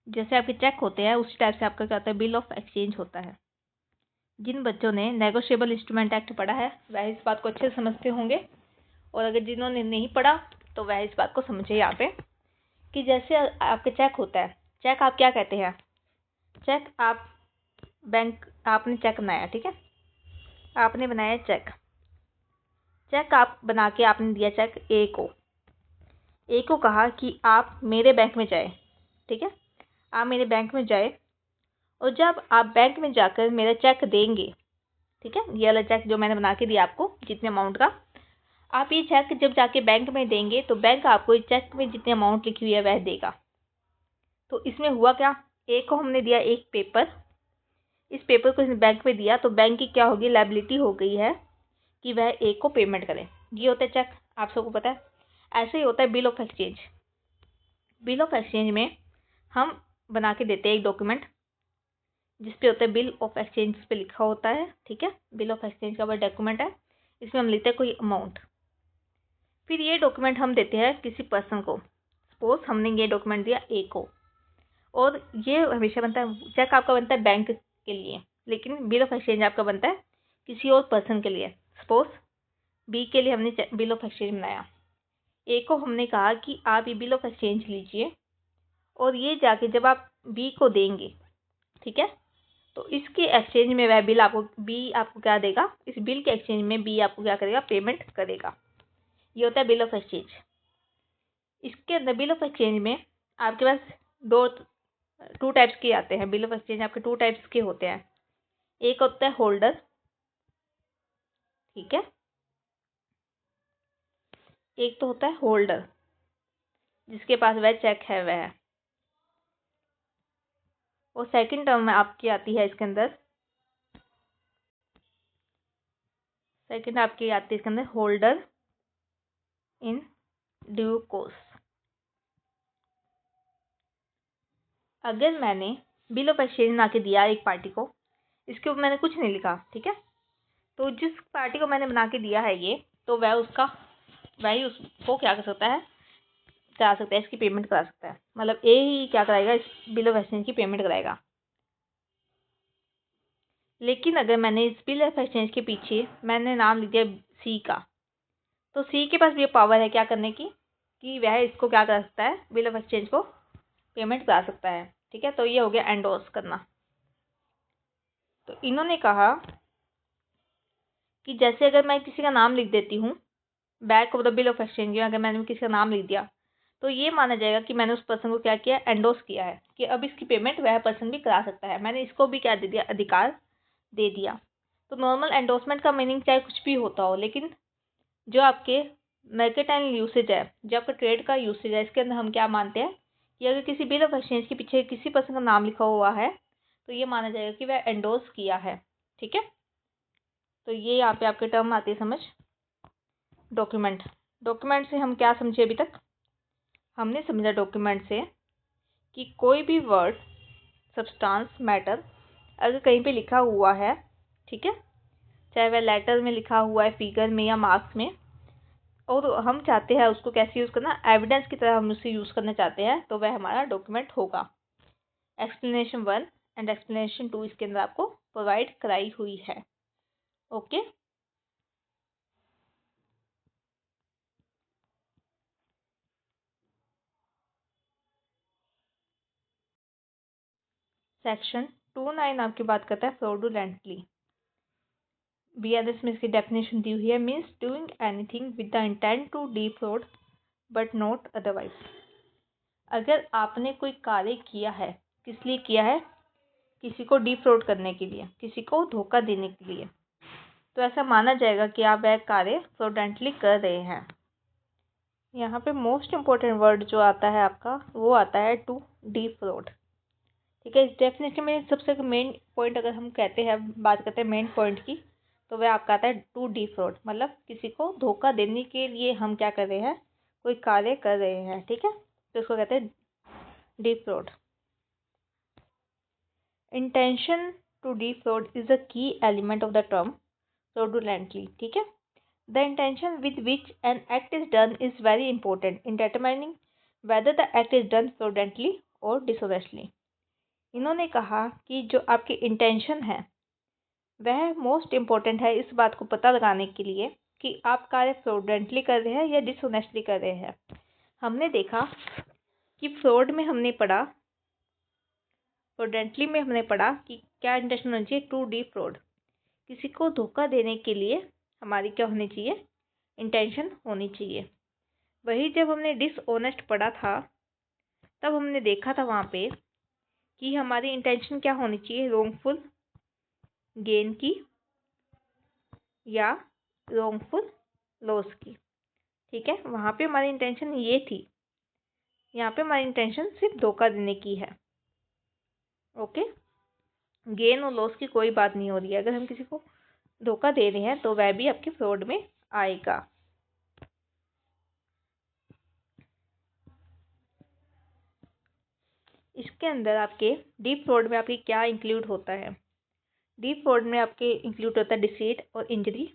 जैसे आपके चेक होते हैं उसी टाइप से आपका क्या होता है? बिल ऑफ एक्सचेंज होता है। जिन बच्चों ने नेगोशिएबल इंस्ट्रूमेंट एक्ट पढ़ा है वह इस बात को अच्छे से समझते होंगे, और अगर जिन्होंने नहीं पढ़ा तो वह इस बात को समझे यहाँ पे कि जैसे आपका चेक होता है, चेक आप क्या कहते हैं, चेक आप बैंक, आपने चेक बनाया, ठीक है, आपने बनाया चेक, चेक आप बना के आपने दिया चेक ए को कहा कि आप मेरे बैंक में जाए, ठीक है, आप मेरे बैंक में जाए और जब आप बैंक में जाकर मेरा चेक देंगे, ठीक है, ये वाला चेक जो मैंने बना के दिया आपको जितने अमाउंट का, आप ये चेक जब जाके बैंक में देंगे तो बैंक आपको इस चेक में जितनी अमाउंट लिखी हुई है वह देगा। तो इसमें हुआ क्या, ए को हमने दिया एक पेपर, इस पेपर को इसने बैंक में दिया तो बैंक की क्या होगी, लायबिलिटी हो गई है कि वह ए को पेमेंट करे। ये होता है चेक, आप सबको पता है। ऐसे ही होता है bill of exchange. Bill of exchange में हम बना के देते हैं एक डॉक्यूमेंट जिसपे होता है बिल ऑफ एक्सचेंज पे लिखा होता है, ठीक है, बिल ऑफ एक्सचेंज का वह डॉक्यूमेंट है, इसमें हम लिखते हैं कोई अमाउंट। फिर ये डॉक्यूमेंट हम देते हैं किसी पर्सन को, सपोज हमने ये डॉक्यूमेंट दिया ए को, और ये हमेशा बनता है, चेक आपका बनता है बैंक के लिए, लेकिन बिल ऑफ एक्सचेंज आपका बनता है किसी और पर्सन के लिए। सपोज बी के लिए हमने बिल ऑफ एक्सचेंज बनाया, ए को हमने कहा कि आप ये बिल ऑफ एक्सचेंज लीजिए और ये जाके जब आप बी को देंगे, ठीक है, तो इसके एक्सचेंज में वह बिल आपको, बी आपको क्या देगा, इस बिल के एक्सचेंज में बी आपको क्या करेगा, पेमेंट करेगा। ये होता है बिल ऑफ एक्सचेंज। इसके अंदर बिल ऑफ एक्सचेंज में आपके पास टू टाइप्स के आते हैं। बिल ऑफ एक्सचेंज आपके टू टाइप्स के होते हैं, एक होता है होल्डर, ठीक है, एक तो होता है होल्डर जिसके पास वह चेक है वह, और सेकंड टर्म में आपकी आती है इसके अंदर, सेकंड आपकी आती है इसके अंदर होल्डर इन ड्यू कोर्स। अगर मैंने बिल ऑफ एक्सचेंज बना के दिया एक पार्टी को, इसके ऊपर मैंने कुछ नहीं लिखा, ठीक है, तो जिस पार्टी को मैंने बना के दिया है ये, तो वह ही उसको क्या कर सकता है, करा सकता है, इसकी पेमेंट करा सकता है। मतलब ए ही क्या कराएगा, इस बिल ऑफ एक्सचेंज की पेमेंट कराएगा। लेकिन अगर मैंने इस बिल ऑफ एक्सचेंज के पीछे मैंने नाम लिख दिया सी का, तो सी के पास भी पावर है क्या करने की, कि वह इसको क्या कर सकता है, बिल ऑफ एक्सचेंज को पेमेंट करा सकता है, ठीक है। तो ये हो गया एंडोर्स करना। तो इन्होंने कहा कि जैसे अगर मैं किसी का नाम लिख देती हूँ back of the bill of exchange, अगर मैंने किसी का नाम लिख दिया तो ये माना जाएगा कि मैंने उस पर्सन को क्या किया, एंडोर्स किया है कि अब इसकी पेमेंट वह पर्सन भी करा सकता है। मैंने इसको भी क्या दे दिया, अधिकार दे दिया। तो नॉर्मल एंडोर्समेंट का मीनिंग चाहे कुछ भी होता हो, लेकिन जो आपके मर्केंटाइल यूसेज है, जो आपका ट्रेड का यूसेज है, इसके अंदर हम क्या मानते हैं कि अगर किसी बिल ऑफ एक्सचेंज के पीछे किसी पर्सन का नाम लिखा हुआ है तो ये माना जाएगा कि वह एंडोर्स किया है, ठीक है। तो ये यहाँ पे आपके टर्म आती है समझ। डॉक्यूमेंट, डॉक्यूमेंट से हम क्या समझे अभी तक, हमने समझा डॉक्यूमेंट से कि कोई भी वर्ड, सब्सटेंस, मैटर अगर कहीं पे लिखा हुआ है, ठीक है, चाहे वह लेटर में लिखा हुआ है, फिगर में या मार्क्स में, और हम चाहते हैं उसको कैसे यूज़ करना, एविडेंस की तरह हम उसे यूज़ करना चाहते हैं, तो वह हमारा डॉक्यूमेंट होगा। एक्सप्लेनेशन 1 एंड एक्सप्लेनेशन 2 इसके अंदर आपको प्रोवाइड कराई हुई है, ओके। सेक्शन 29 आपकी बात करता है फ्रॉडुलेंटली। बीआरएस में इसकी डेफिनेशन दी हुई है, means doing anything with the intent to defraud but not otherwise. अगर आपने कोई कार्य किया है, किस लिए किया है, किसी को डिफ्रॉड करने के लिए, किसी को धोखा देने के लिए, तो ऐसा माना जाएगा कि आप वह कार्य फ्रॉडुलेंटली कर रहे हैं। यहाँ पे मोस्ट इम्पोर्टेंट वर्ड जो आता है आपका वो आता है टू डिफ्रॉड, ठीक है। इस डेफिनेशन में सबसे मेन पॉइंट अगर हम कहते हैं, बात करते हैं मेन पॉइंट की, तो वह आपका आता है टू डिफ्रॉड, मतलब किसी को धोखा देने के लिए हम क्या कर रहे हैं, कोई कार्य कर रहे हैं, ठीक है, तो इसको कहते हैं defraud. Intention to defraud is a key element of the term fraudulently, ठीक है। The intention with which an act is done is very important in determining whether the act is done fraudulently or dishonestly. इन्होंने कहा कि जो आपकी इंटेंशन है वह मोस्ट इम्पोर्टेंट है इस बात को पता लगाने के लिए कि आप कार्य फ्रॉडुलेंटली कर रहे हैं या डिसऑनेस्टली कर रहे हैं। हमने देखा कि फ्रॉड में हमने पढ़ा, फ्रॉडेंटली में हमने पढ़ा कि क्या इंटेंशन होनी चाहिए, टू डी फ्रॉड, किसी को धोखा देने के लिए हमारी क्या होनी चाहिए, इंटेंशन होनी चाहिए। वही जब हमने डिसऑनेस्ट पढ़ा था तब हमने देखा था वहाँ पे कि हमारी इंटेंशन क्या होनी चाहिए, रॉन्गफुल गेन की या रॉन्गफुल लॉस की। ठीक है, वहाँ पे हमारी इंटेंशन ये थी, यहाँ पे हमारी इंटेंशन सिर्फ धोखा देने की है। ओके, गेन और लॉस की कोई बात नहीं हो रही है। अगर हम किसी को धोखा दे रहे हैं तो वह भी आपके फ्रॉड में आएगा। इसके अंदर आपके डीप फ्रॉड में आपके क्या इंक्लूड होता है, डीप फ्रॉड में आपके इंक्लूड होता है डिसीट और injury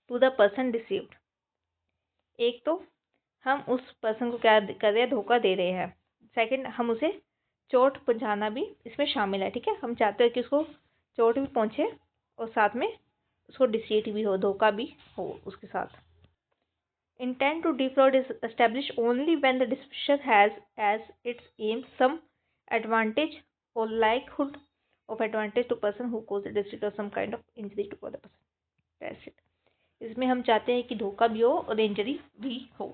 to the person deceived. एक तो हम उस पर्सन को क्या कर रहे हैं, धोखा दे रहे हैं। सेकंड, हम उसे चोट पहुंचाना भी इसमें शामिल है। ठीक है, हम चाहते हैं कि उसको चोट भी पहुंचे और साथ में उसको डिसीट भी हो, धोखा भी हो उसके साथ। Intent to defraud is established only when the deception has as its aim some advantage or likelihood of advantage to person who causes deceit or some kind of injury to other person. That's it. इसमें हम चाहते हैं कि धोखा भी हो और इंजरी भी हो।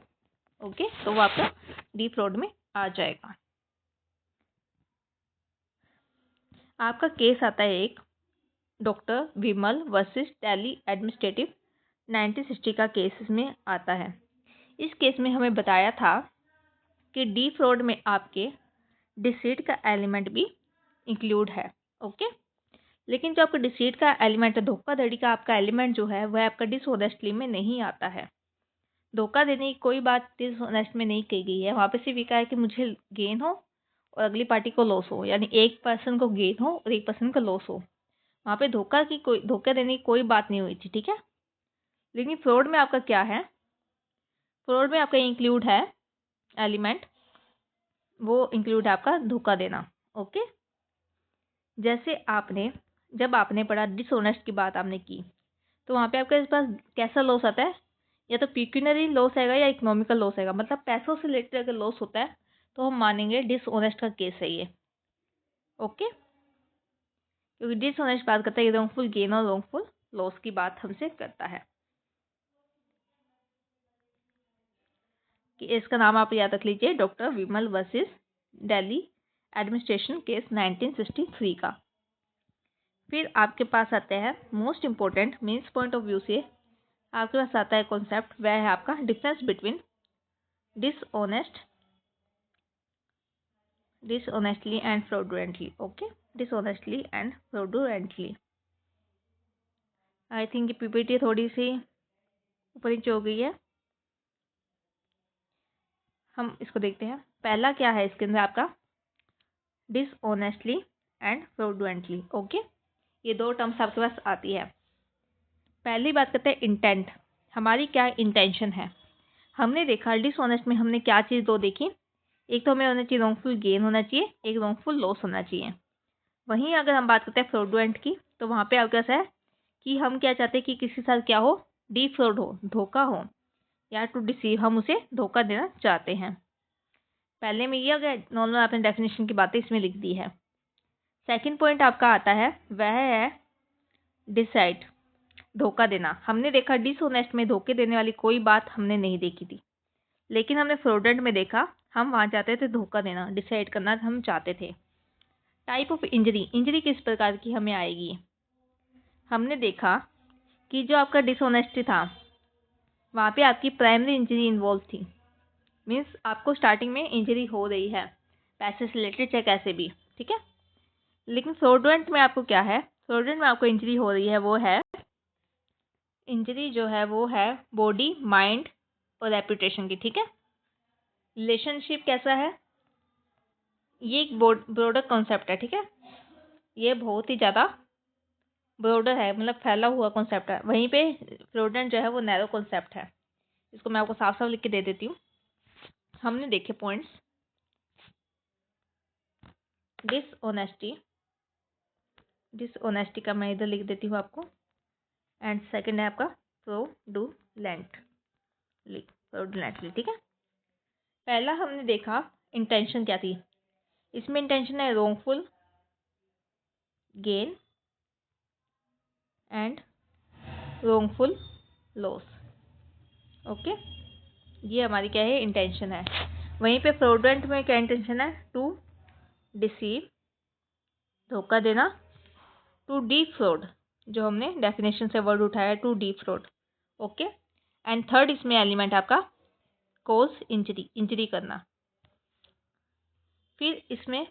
ओके, तो वो आपका डिफ्रॉड में आ जाएगा। आपका केस आता है एक डॉक्टर विमल वर्सेस दिल्ली एडमिनिस्ट्रेटिव 1960 का केस इसमें आता है। इस केस में हमें बताया था कि डी फ्रॉड में आपके डिसीट का एलिमेंट भी इंक्लूड है। ओके, लेकिन जो आपका डिसीट का एलिमेंट है, धोखाधड़ी का आपका एलिमेंट जो है वह आपका डिसऑनेस्टली में नहीं आता है। धोखा देने की कोई बात डिसऑनेस्ट में नहीं कही गई है। वहाँ पे सिर्फ ये कहा है कि मुझे गेन हो और अगली पार्टी को लॉस हो, यानी एक पर्सन को गेन हो और एक पर्सन को लॉस हो। वहाँ पे धोखा देने की कोई बात नहीं हुई थी। ठीक है, लेकिन फ्रॉड में आपका क्या है, फ्रॉड में आपका इंक्लूड है एलिमेंट, वो इंक्लूड है आपका धोखा देना। ओके, जैसे जब आपने पढ़ा डिसऑनेस्ट की बात आपने की, तो वहाँ पे आपके पास कैसा लॉस आता है, या तो पिक्यूनरी लॉस आएगा या इकोनॉमिकल लॉस आएगा। मतलब पैसों से रिलेटेड अगर लॉस होता है तो हम मानेंगे डिसऑनेस्ट का केस है ये। ओके, क्योंकि डिसऑनेस्ट बात करता है रॉन्गफुल गेन और रॉन्गफुल लॉस की बात हमसे करता है। कि इसका नाम आप याद रख लीजिए, डॉक्टर विमल वर्सेस दिल्ली एडमिनिस्ट्रेशन केस 1963 का। फिर आपके पास आते हैं most important means point of view से आपके पास आता है कॉन्सेप्ट, वह है आपका difference between dishonestly and fraudulently. Okay, dishonestly and fraudulently. I think PPT थोड़ी सी ऊपर नीचे हो गई है, हम इसको देखते हैं। पहला क्या है इसके अंदर आपका, डिसऑनेस्टली एंड फ्रॉडुलेंटली। ओके, ये दो टर्म्स आपके पास आती है। पहली बात करते हैं इंटेंट, हमारी क्या इंटेंशन है। हमने देखा डिसऑनेस्ट में हमने क्या चीज़ दो देखी, एक तो हमें होना चाहिए रॉन्गफुल गेन होना चाहिए, एक रॉन्गफुल लॉस होना चाहिए। वहीं अगर हम बात करते हैं फ्रॉडुलेंट की, तो वहाँ पे आपके पास है कि हम क्या चाहते हैं कि किसी साथ क्या हो, डिफ्रॉड हो, धोखा हो, या टू डिसीव, हम उसे धोखा देना चाहते हैं। पहले में ये अगर नॉर्मल आपने डेफिनेशन की बातें इसमें लिख दी है। सेकंड पॉइंट आपका आता है वह है डिसाइड, धोखा देना। हमने देखा डिसऑनेस्ट में धोखे देने वाली कोई बात हमने नहीं देखी थी, लेकिन हमने फ्रॉडुलेंट में देखा, हम वहाँ चाहते थे धोखा देना, डिसाइड करना हम चाहते थे। टाइप ऑफ इंजरी, इंजरी किस प्रकार की हमें आएगी, हमने देखा कि जो आपका डिसऑनेस्टी था वहाँ पे आपकी प्राइमरी इंजरी इन्वॉल्व थी। मीन्स आपको स्टार्टिंग में इंजरी हो रही है पैसे से रिलेटेड चाहे कैसे भी। ठीक है, लेकिन फ्रॉडुलेंट में आपको क्या है, फ्रॉडुलेंट में आपको इंजरी हो रही है, वो है इंजरी जो है वो है बॉडी, माइंड और रेपुटेशन की। ठीक है, रिलेशनशिप कैसा है, ये एक ब्रॉडर कॉन्सेप्ट है। ठीक है, ये बहुत ही ज़्यादा ब्रॉडर है, मतलब फैला हुआ कॉन्सेप्ट है। वहीं पे फ्रॉडुलेंट जो है वो नैरो कॉन्सेप्ट है। इसको मैं आपको साफ साफ लिख के दे देती हूँ। हमने देखे पॉइंट्स, डिसऑनेस्टी का मैं इधर लिख देती हूँ आपको, एंड सेकंड है आपका फ्रॉडुलेंटली। ठीक है, पहला हमने देखा इंटेंशन क्या थी। इसमें इंटेंशन है रोंगफुल गेन एंड रोंगफुल लॉस। ओके, ये हमारी क्या है, इंटेंशन है। वहीं पे फ्रॉडुलेंट में क्या इंटेंशन है, टू डिसीव, धोखा देना, टू डिफ्रॉड, जो हमने डेफिनेशन से वर्ड उठाया है, to defraud. Okay, and third इसमें एलिमेंट आपका कॉज इंजरी, इंजरी करना। फिर इसमें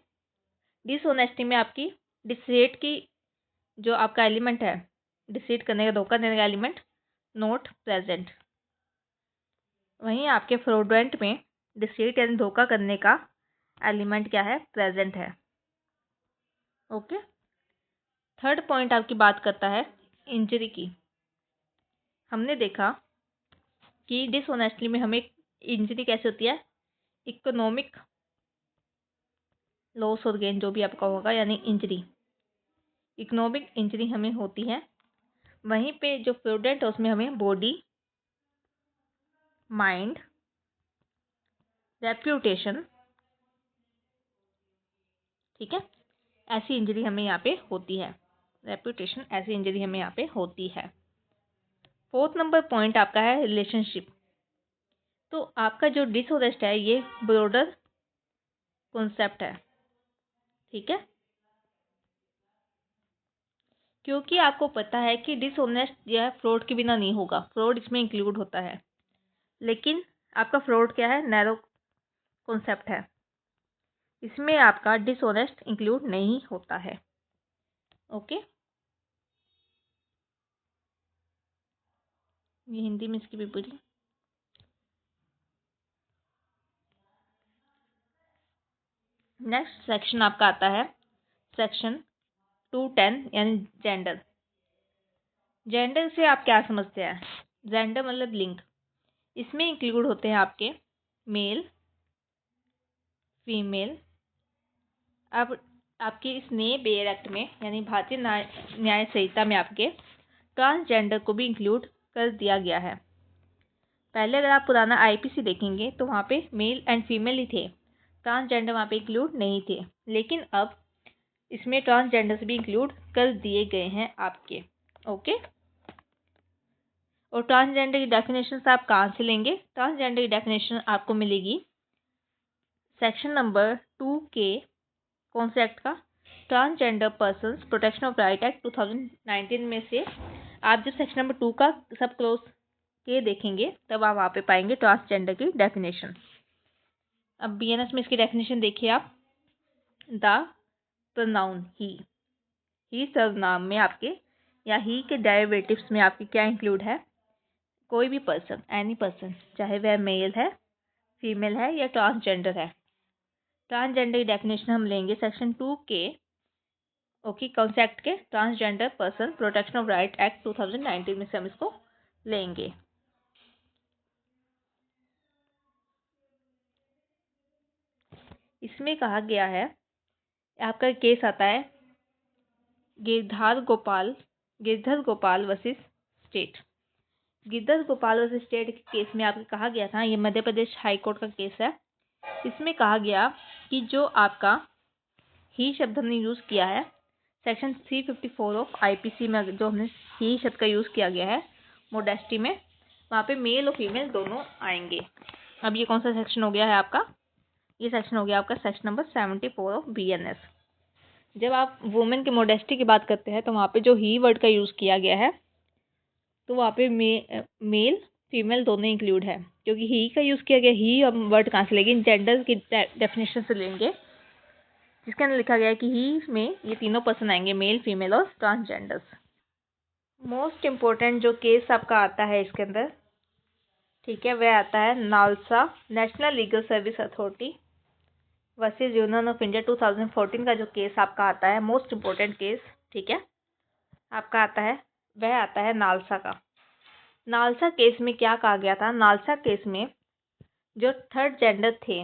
डिसऑनेस्टी में आपकी डिसेट की जो आपका एलिमेंट है, डिसेट करने का, धोखा देने का एलिमेंट नॉट प्रेजेंट। वहीं आपके फ्रॉडुलेंट में डिसेट यानी धोखा करने का एलिमेंट क्या है, प्रेजेंट है। ओके, थर्ड पॉइंट आपकी बात करता है इंजरी की। हमने देखा कि डिसऑनेस्टली में हमें इंजरी कैसे होती है, इकोनॉमिक लॉस और गेन जो भी आपका होगा, यानी इंजरी, इकोनॉमिक इंजरी हमें होती है। वहीं पे जो फ्रॉडुलेंट है उसमें हमें बॉडी, माइंड, रेप्यूटेशन, ठीक है, ऐसी इंजरी हमें यहाँ पे होती है। रेप्यूटेशन, ऐसी इंजरी हमें यहाँ पे होती है। फोर्थ नंबर पॉइंट आपका है रिलेशनशिप। तो आपका जो डिसऑनेस्ट है ये ब्रॉडर कॉन्सेप्ट है, ठीक है, क्योंकि आपको पता है कि डिसऑनेस्ट यह फ्रॉड के बिना नहीं होगा, फ्रॉड इसमें इंक्लूड होता है। लेकिन आपका फ्रॉड क्या है, नैरो कॉन्सेप्ट है, इसमें आपका डिसऑनेस्ट इंक्लूड नहीं होता है। ओके, ये हिंदी में इसकी विपरीत। नेक्स्ट सेक्शन आपका आता है सेक्शन 210 यानी जेंडर। जेंडर से आप क्या समझते हैं, जेंडर मतलब लिंग। इसमें इंक्लूड होते हैं आपके मेल, फीमेल। अब आपके इस नए बेयर एक्ट में यानी भारतीय न्याय संहिता में आपके ट्रांसजेंडर को भी इंक्लूड कर दिया गया है। पहले अगर आप पुराना आईपीसी देखेंगे तो वहाँ पे मेल एंड फीमेल ही थे, ट्रांसजेंडर वहाँ पे इंक्लूड नहीं थे। लेकिन अब इसमें ट्रांसजेंडर्स भी इंक्लूड कर दिए गए हैं आपके। ओके, और ट्रांसजेंडर की डेफिनेशन आप कहाँ से लेंगे, ट्रांसजेंडर की डेफिनेशन आपको मिलेगी सेक्शन नंबर 2 के कॉन्सेप्ट का, transgender persons protection of right act 2019 में से। आप जब सेक्शन नंबर 2 का सब क्लोज के देखेंगे तब आप वहाँ पे पाएंगे ट्रांसजेंडर की डेफिनेशन। अब बीएनएस में इसकी डेफिनेशन देखिए आप, द प्रोनाउन ही सर्वनाम में आपके या ही के डेरिवेटिव्स में आपके क्या इंक्लूड है, कोई भी पर्सन, एनी पर्सन, चाहे वह मेल है, फीमेल है या ट्रांसजेंडर है। ट्रांसजेंडर की डेफिनेशन हम लेंगे सेक्शन 2 के ओके कॉन्सेप्ट के, transgender person protection of right act 2019 में से हम इसको लेंगे। इसमें कहा गया है, आपका केस आता है Girdhar Gopal versus state. Girdhar Gopal versus state के केस में आपको कहा गया था, ये मध्य प्रदेश हाई कोर्ट का केस है। इसमें कहा गया कि जो आपका ही शब्द हमने यूज़ किया है सेक्शन 354 ऑफ आईपीसी में, जो हमने ही शब्द का यूज़ किया गया है मोडेस्टी में, वहाँ पे मेल और फीमेल दोनों आएंगे। अब ये कौन सा सेक्शन हो गया है आपका, ये सेक्शन हो गया आपका सेक्शन नंबर 74 ऑफ बीएनएस। जब आप वुमेन के मोडेस्टी की बात करते हैं तो वहाँ पे जो ही वर्ड का यूज़ किया गया है तो वहाँ पे मेल फीमेल दोनों इंक्लूड है, क्योंकि ही का यूज़ किया गया। ही अब वर्ड कहाँ से लेंगे, जेंडर की डेफिनेशन से लेंगे, जिसके अंदर लिखा गया है कि ही में ये तीनों पर्सन आएंगे, मेल, फीमेल और ट्रांसजेंडर्स। मोस्ट इम्पोर्टेंट जो केस आपका आता है इसके अंदर, ठीक है, वह आता है NALSA national legal service authority versus union of India 2014 का जो केस आपका आता है, मोस्ट इम्पोर्टेंट केस, ठीक है, आपका आता है, वह आता है नालसा का। नालसा केस में क्या कहा गया था, नालसा केस में जो थर्ड जेंडर थे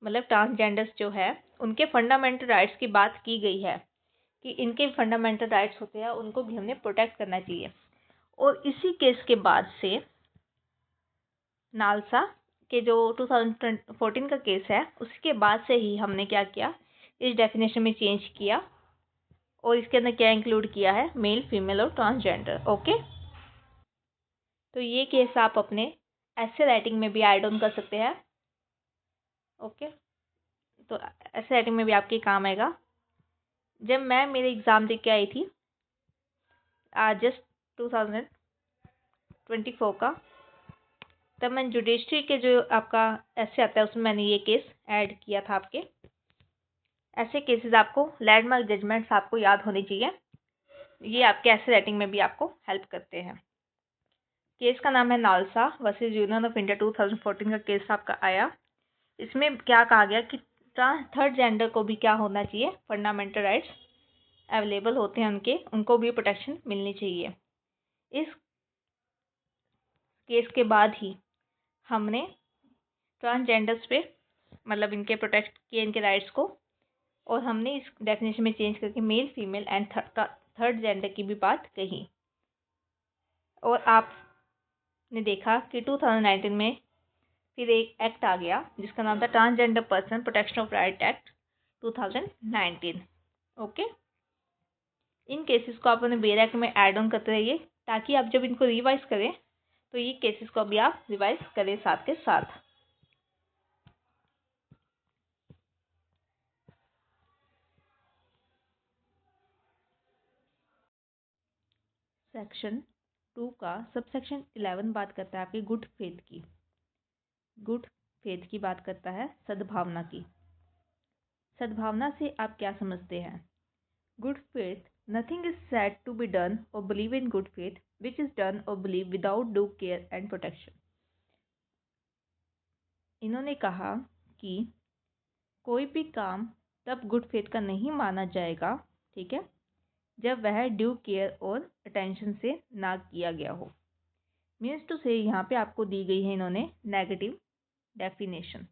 मतलब ट्रांसजेंडर्स जो है, उनके फंडामेंटल राइट्स की बात की गई है कि इनके फंडामेंटल राइट्स होते हैं, उनको भी हमने प्रोटेक्ट करना चाहिए। और इसी केस के बाद से नालसा के जो 2014 का केस है उसके बाद से ही हमने क्या किया, इस डेफिनेशन में चेंज किया और इसके अंदर क्या इंक्लूड किया है, मेल, फीमेल और ट्रांसजेंडर। ओके, तो ये केस आप अपने ऐसे राइटिंग में भी ऐड ऑन कर सकते हैं। ओके, तो ऐसे राइटिंग में भी आपके काम आएगा। जब मैं मेरे एग्ज़ाम दे के आई थी जस्ट 2024 का, तब मैंने जुडिशरी के जो आपका ऐसे आता है उसमें मैंने ये केस ऐड किया था आपके। ऐसे केसेस आपको, लैंडमार्क जजमेंट्स आपको याद होनी चाहिए, ये आपके ऐसे राइटिंग में भी आपको हेल्प करते हैं। केस का नाम है NALSA versus union of India, 2014 का केस आपका आया। इसमें क्या कहा गया कि थर्ड जेंडर को भी क्या होना चाहिए, फंडामेंटल राइट्स अवेलेबल होते हैं उनको भी प्रोटेक्शन मिलनी चाहिए। इस केस के बाद ही हमने ट्रांसजेंडर्स पे मतलब इनके प्रोटेक्ट किए, इनके राइट्स को, और हमने इस डेफिनेशन में चेंज करके male, female and third gender की भी बात कही। और आपने देखा कि 2019 में फिर एक एक्ट आ गया जिसका नाम था transgender person protection of right act 2019। Okay, in cases को आप अपने बेर एक्ट में ऐड ऑन करते रहिए ताकि आप जब इनको रिवाइज करें तो ये केसेस को भी आप रिवाइज करें साथ के साथ। सेक्शन 2 का सबसेक्शन 11 बात करता है आपकी गुड फेथ की। गुड फेथ की बात करता है सद्भावना की। सद्भावना से आप क्या समझते हैं? Good faith, nothing is said to be done or believe in good faith which is done or believe without due care and protection. इन्होंने कहा कि कोई भी काम तब गुड फेथ का नहीं माना जाएगा, ठीक है, जब वह ड्यू केयर और अटेंशन से ना किया गया हो। मीन्स टू से यहाँ पे आपको दी गई है इन्होंने नेगेटिव डेफिनेशन।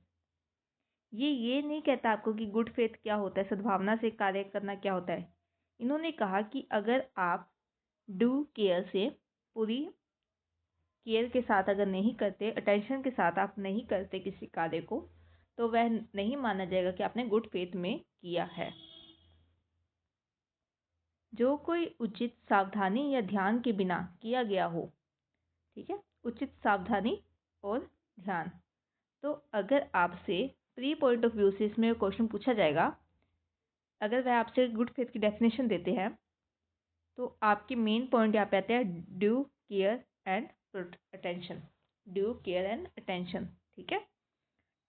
ये नहीं कहता आपको कि गुड फेथ क्या होता है, सद्भावना से कार्य करना क्या होता है। इन्होंने कहा कि अगर आप ड्यू केयर से, पूरी केयर के साथ अगर नहीं करते, अटेंशन के साथ आप नहीं करते किसी कार्य को, तो वह नहीं माना जाएगा कि आपने गुड फेथ में किया है। जो कोई उचित सावधानी या ध्यान के बिना किया गया हो, ठीक है, उचित सावधानी और ध्यान। तो अगर आपसे प्री पॉइंट ऑफ व्यू से इसमें क्वेश्चन पूछा जाएगा, अगर वह आपसे गुड फेथ की डेफिनेशन देते हैं तो आपके मेन पॉइंट यहाँ पे आते हैं due care and attention. Due care and attention, ठीक है।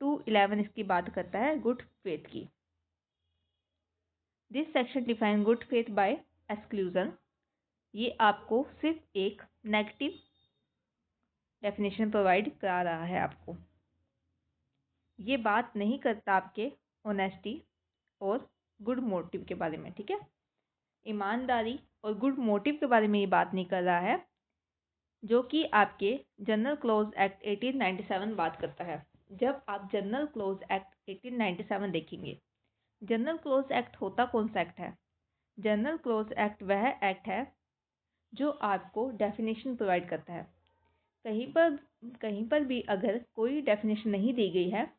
211 इसकी बात करता है गुड फेथ की। This section define good faith bye exclusion. ये आपको सिर्फ एक नेगेटिव डेफिनेशन प्रोवाइड करा रहा है आपको। ये बात नहीं करता आपके ऑनेस्टी और गुड मोटिव के बारे में, ठीक है। ईमानदारी और गुड मोटिव के बारे में ये बात नहीं कर रहा है, जो कि आपके जनरल क्लोज एक्ट 1897 बात करता है। जब आप जनरल क्लोज एक्ट 1897 देखेंगे, जनरल क्लोज एक्ट होता कौन सा एक्ट है? जनरल क्लोज एक्ट वह एक्ट है जो आपको डेफिनेशन प्रोवाइड करता है। कहीं पर भी अगर कोई डेफिनेशन नहीं दी गई है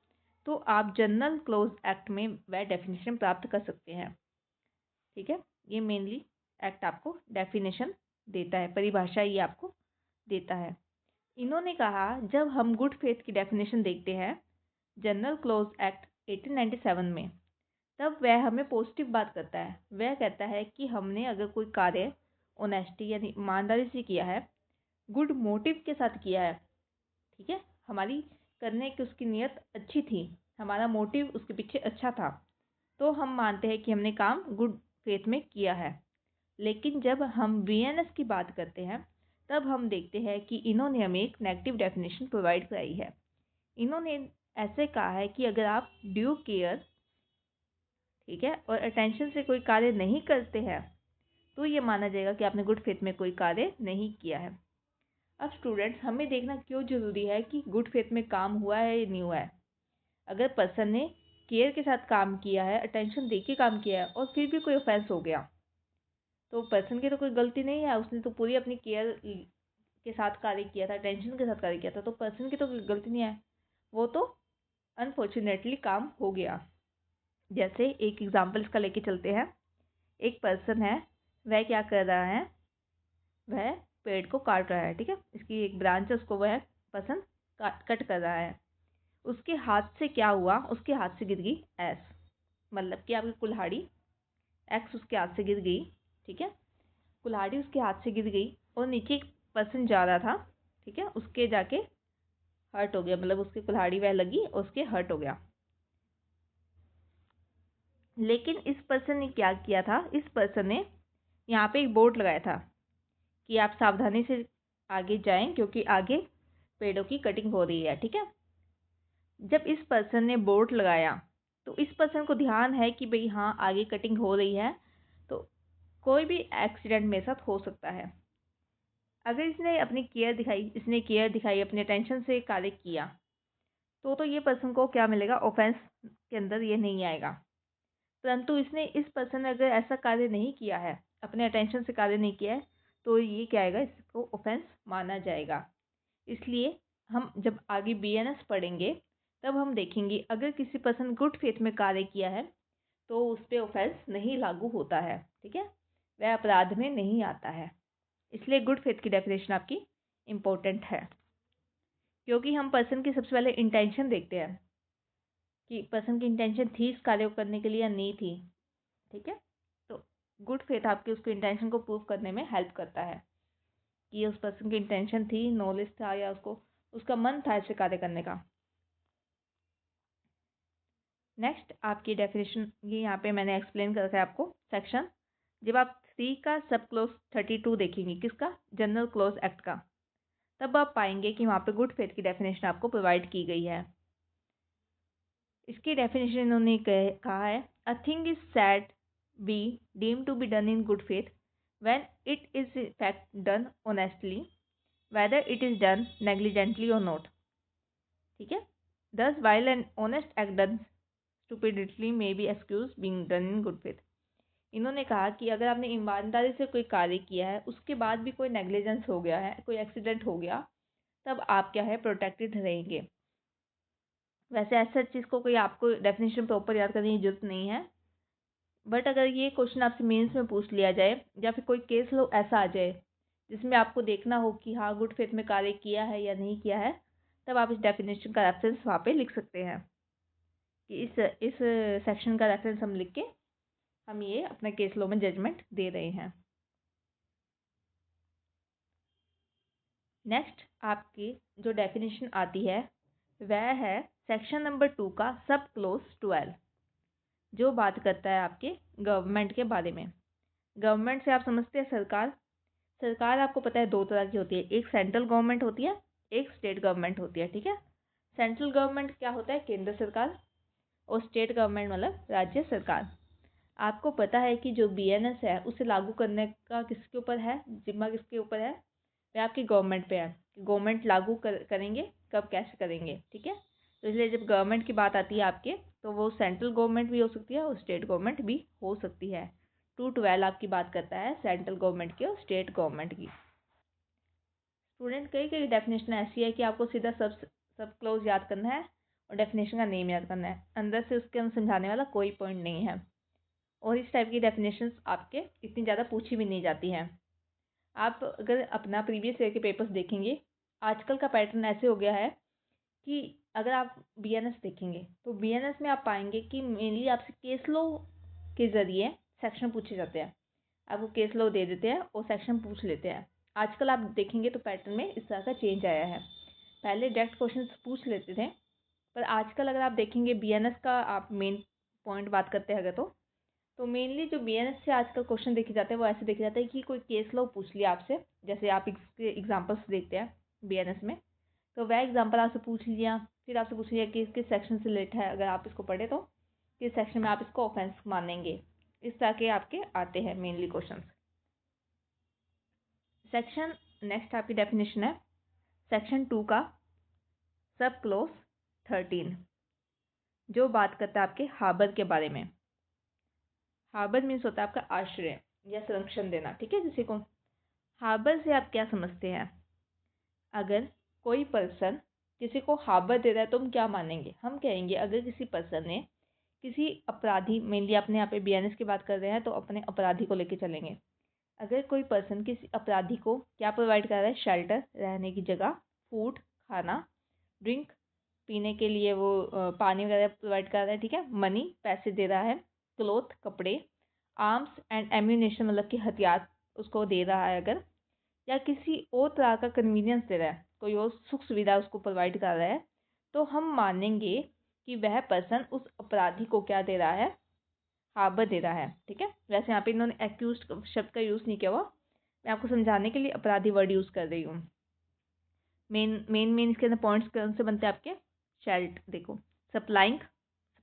तो आप जनरल क्लोज एक्ट में वह डेफिनेशन प्राप्त कर सकते हैं, ठीक है। ये मेनली एक्ट आपको डेफिनेशन देता है, परिभाषा ये आपको देता है। इन्होंने कहा जब हम गुड फेथ की डेफिनेशन देखते हैं जनरल क्लोज एक्ट 1897 में, तब वह हमें पॉजिटिव बात करता है। वह कहता है कि हमने अगर कोई कार्य ऑनेस्टी यानी ईमानदारी से किया है, गुड मोटिव के साथ किया है, ठीक है, हमारी करने की उसकी नीयत अच्छी थी, हमारा मोटिव उसके पीछे अच्छा था, तो हम मानते हैं कि हमने काम गुड फेथ में किया है। लेकिन जब हम वीएनएस की बात करते हैं तब हम देखते हैं कि इन्होंने हमें एक नेगेटिव डेफिनेशन प्रोवाइड कराई है। इन्होंने ऐसे कहा है कि अगर आप ड्यू केयर, ठीक है, और अटेंशन से कोई कार्य नहीं करते हैं तो ये माना जाएगा कि आपने गुड फेथ में कोई कार्य नहीं किया है। अब स्टूडेंट्स, हमें देखना क्यों ज़रूरी है कि गुड फेथ में काम हुआ है या नहीं हुआ है। अगर पर्सन ने केयर के साथ काम किया है, अटेंशन दे के काम किया है और फिर भी कोई ऑफेंस हो गया, तो पर्सन की तो कोई गलती नहीं है, उसने तो पूरी अपनी केयर के साथ कार्य किया था, टेंशन के साथ कार्य किया था, तो पर्सन की तो कोई गलती नहीं है। वो तो अनफॉर्चुनेटली काम हो गया। जैसे एक एग्जाम्पल इसका लेके चलते हैं। एक पर्सन है, वह क्या कर रहा है, वह पेड़ को काट रहा है, ठीक है, इसकी एक ब्रांच है, उसको वह पर्सन कट कर रहा है। उसके हाथ से क्या हुआ, उसके हाथ से गिर गई एस, मतलब कि आपकी कुल्हाड़ी एक्स उसके हाथ से गिर गई, ठीक है, कुल्हाड़ी उसके हाथ से गिर गई और नीचे एक पर्सन जा रहा था, ठीक है, उसके जाके हर्ट हो गया, मतलब उसकी कुल्हाड़ी वह लगी और उसके हर्ट हो गया। लेकिन इस पर्सन ने क्या किया था, इस पर्सन ने यहाँ पे एक बोर्ड लगाया था कि आप सावधानी से आगे जाएं क्योंकि आगे पेड़ों की कटिंग हो रही है, ठीक है। जब इस पर्सन ने बोर्ड लगाया तो इस पर्सन को ध्यान है कि भाई हाँ आगे कटिंग हो रही है, तो कोई भी एक्सीडेंट मेरे साथ हो सकता है। अगर इसने अपनी केयर दिखाई अपने टेंशन से कार्य किया तो ये पर्सन को क्या मिलेगा, ऑफेंस के अंदर ये नहीं आएगा। परंतु इस पर्सन ने अगर ऐसा कार्य नहीं किया है, अपने अटेंशन से कार्य नहीं किया है, तो ये क्या आएगा, इसको ऑफेंस माना जाएगा। इसलिए हम जब आगे बीएनएस पढ़ेंगे तब हम देखेंगे अगर किसी पर्सन गुड फेथ में कार्य किया है तो उस पर ऑफेंस नहीं लागू होता है, ठीक है, वह अपराध में नहीं आता है। इसलिए गुड फेथ की डेफिनेशन आपकी इम्पोर्टेंट है, क्योंकि हम पर्सन की सबसे पहले इंटेंशन देखते हैं कि पर्सन की इंटेंशन थी इस कार्य को करने के लिए या नहीं थी, ठीक है। तो गुड फेथ आपके उसको इंटेंशन को प्रूव करने में हेल्प करता है कि उस पर्सन की इंटेंशन थी, नॉलेज था या उसको उसका मन था ऐसे कार्य करने का। नेक्स्ट आपकी डेफिनेशन ये यहाँ पे मैंने एक्सप्लेन कर रखा है आपको सेक्शन। जब आप 3 का सब क्लोज 32 देखेंगे, किसका, जनरल क्लोज एक्ट का, तब आप पाएंगे कि वहाँ पे गुड फेथ की डेफिनेशन आपको प्रोवाइड की गई है। इसकी डेफिनेशन इन्होंने कहा है, a thing is said be deem to be done in good faith when it is in fact done honestly whether it is done negligently or not, ठीक है। thus while an honest act done stupidly may be excused being done in good faith। इन्होंने कहा कि अगर आपने ईमानदारी से कोई कार्य किया है, उसके बाद भी कोई नेग्लिजेंस हो गया है, कोई एक्सीडेंट हो गया, तब आप क्या है, प्रोटेक्टेड रहेंगे। वैसे ऐसा चीज़ को कोई आपको डेफिनेशन प्रॉपर याद करने की जरूरत नहीं है, बट अगर ये क्वेश्चन आपसे मेंस में पूछ लिया जाए या फिर कोई केस लो ऐसा आ जाए जिसमें आपको देखना हो कि हाँ गुड फेथ में कार्य किया है या नहीं किया है, तब आप इस डेफिनेशन का रेफरेंस वहाँ पे लिख सकते हैं कि इस सेक्शन का रेफरेंस हम लिख के हम ये अपने केस लॉ में जजमेंट दे रहे हैं। नेक्स्ट आपकी जो डेफिनेशन आती है वह है सेक्शन नंबर 2 का सब क्लोज 12, जो बात करता है आपके गवर्नमेंट के बारे में। गवर्नमेंट से आप समझते हैं सरकार। सरकार आपको पता है 2 तरह की होती है, एक सेंट्रल गवर्नमेंट होती है, एक स्टेट गवर्नमेंट होती है, ठीक है। सेंट्रल गवर्नमेंट क्या होता है, केंद्र सरकार, और स्टेट गवर्नमेंट मतलब राज्य सरकार। आपको पता है कि जो बीएनएस है उसे लागू करने का किसके ऊपर है, जिम्मा किसके ऊपर है, वह आपकी गवर्नमेंट पे है। गवर्नमेंट लागू करेंगे कब, कैसे करेंगे, ठीक है। तो इसलिए जब गवर्नमेंट की बात आती है आपके, तो वो सेंट्रल गवर्नमेंट भी हो सकती है और स्टेट गवर्नमेंट भी हो सकती है। 212 आपकी बात करता है सेंट्रल गवर्नमेंट की और स्टेट गवर्नमेंट की। स्टूडेंट कई कई डेफिनेशन ऐसी है कि आपको सीधा सब क्लोज याद करना है और डेफिनेशन का नेम याद करना है, अंदर से उसके अंदर समझाने वाला कोई पॉइंट नहीं है। और इस टाइप की डेफिनेशंस आपके इतनी ज़्यादा पूछी भी नहीं जाती हैं। आप अगर अपना प्रीवियस ईयर के पेपर्स देखेंगे, आजकल का पैटर्न ऐसे हो गया है कि अगर आप बीएनएस देखेंगे तो बीएनएस में आप पाएंगे कि मेनली आपसे केस लॉ के ज़रिए सेक्शन पूछे जाते हैं। आपको केस लॉ दे देते हैं और सेक्शन पूछ लेते हैं। आजकल आप देखेंगे तो पैटर्न में इस तरह का चेंज आया है। पहले डायरेक्ट क्वेश्चन पूछ लेते थे, पर आजकल अगर आप देखेंगे बीएनएस का आप मेन पॉइंट बात करते हैं अगर तो मेनली जो बीएनएस से आजकल क्वेश्चन देखे जाते हैं वो ऐसे देखे जाते हैं कि कोई केस लॉ पूछ लिया आपसे, जैसे आप इसके एग्जांपल्स देखते हैं बीएनएस में, तो वह एग्जांपल आपसे पूछ लिया, फिर आपसे पूछ लिया कि किस सेक्शन से रिलेटेड है, अगर आप इसको पढ़े तो किस सेक्शन में आप इसको ऑफेंस मानेंगे। इस तरह के आपके आते हैं मेनली क्वेश्चन। सेक्शन नेक्स्ट आपकी डेफिनेशन है सेक्शन 2 का सब क्लोज 13, जो बात करता है आपके हार्बर के बारे में। हार्बर मीन्स होता है आपका आश्रय या संरक्षण देना, ठीक है। किसी को हार्बर से आप क्या समझते हैं, अगर कोई पर्सन किसी को हार्बर दे रहा है तो हम क्या मानेंगे? हम कहेंगे अगर किसी पर्सन ने किसी अपराधी, मेनली अपने यहाँ पे बीएनएस की बात कर रहे हैं तो अपने अपराधी को लेके चलेंगे। अगर कोई पर्सन किसी अपराधी को क्या प्रोवाइड कर रहा है? शेल्टर, रहने की जगह, फूड, खाना, ड्रिंक, पीने के लिए वो पानी वगैरह प्रोवाइड कर रहा है, ठीक है, मनी, पैसे दे रहा है, क्लोथ, कपड़े, आर्म्स एंड एम्यूनेशन मतलब कि हथियार उसको दे रहा है अगर, या किसी और तरह का कन्वीनियंस दे रहा है, कोई और सुख सुविधा उसको प्रोवाइड कर रहा है, तो हम मानेंगे कि वह पर्सन उस अपराधी को क्या दे रहा है? हार्बर दे रहा है, ठीक है। वैसे यहाँ पे इन्होंने एक्यूज शब्द का यूज़ नहीं किया हुआ, मैं आपको समझाने के लिए अपराधी वर्ड यूज़ कर रही हूँ। मेन इसके अंदर पॉइंट्स कौन से बनते हैं आपके? शेल्ट, देखो, सप्लाई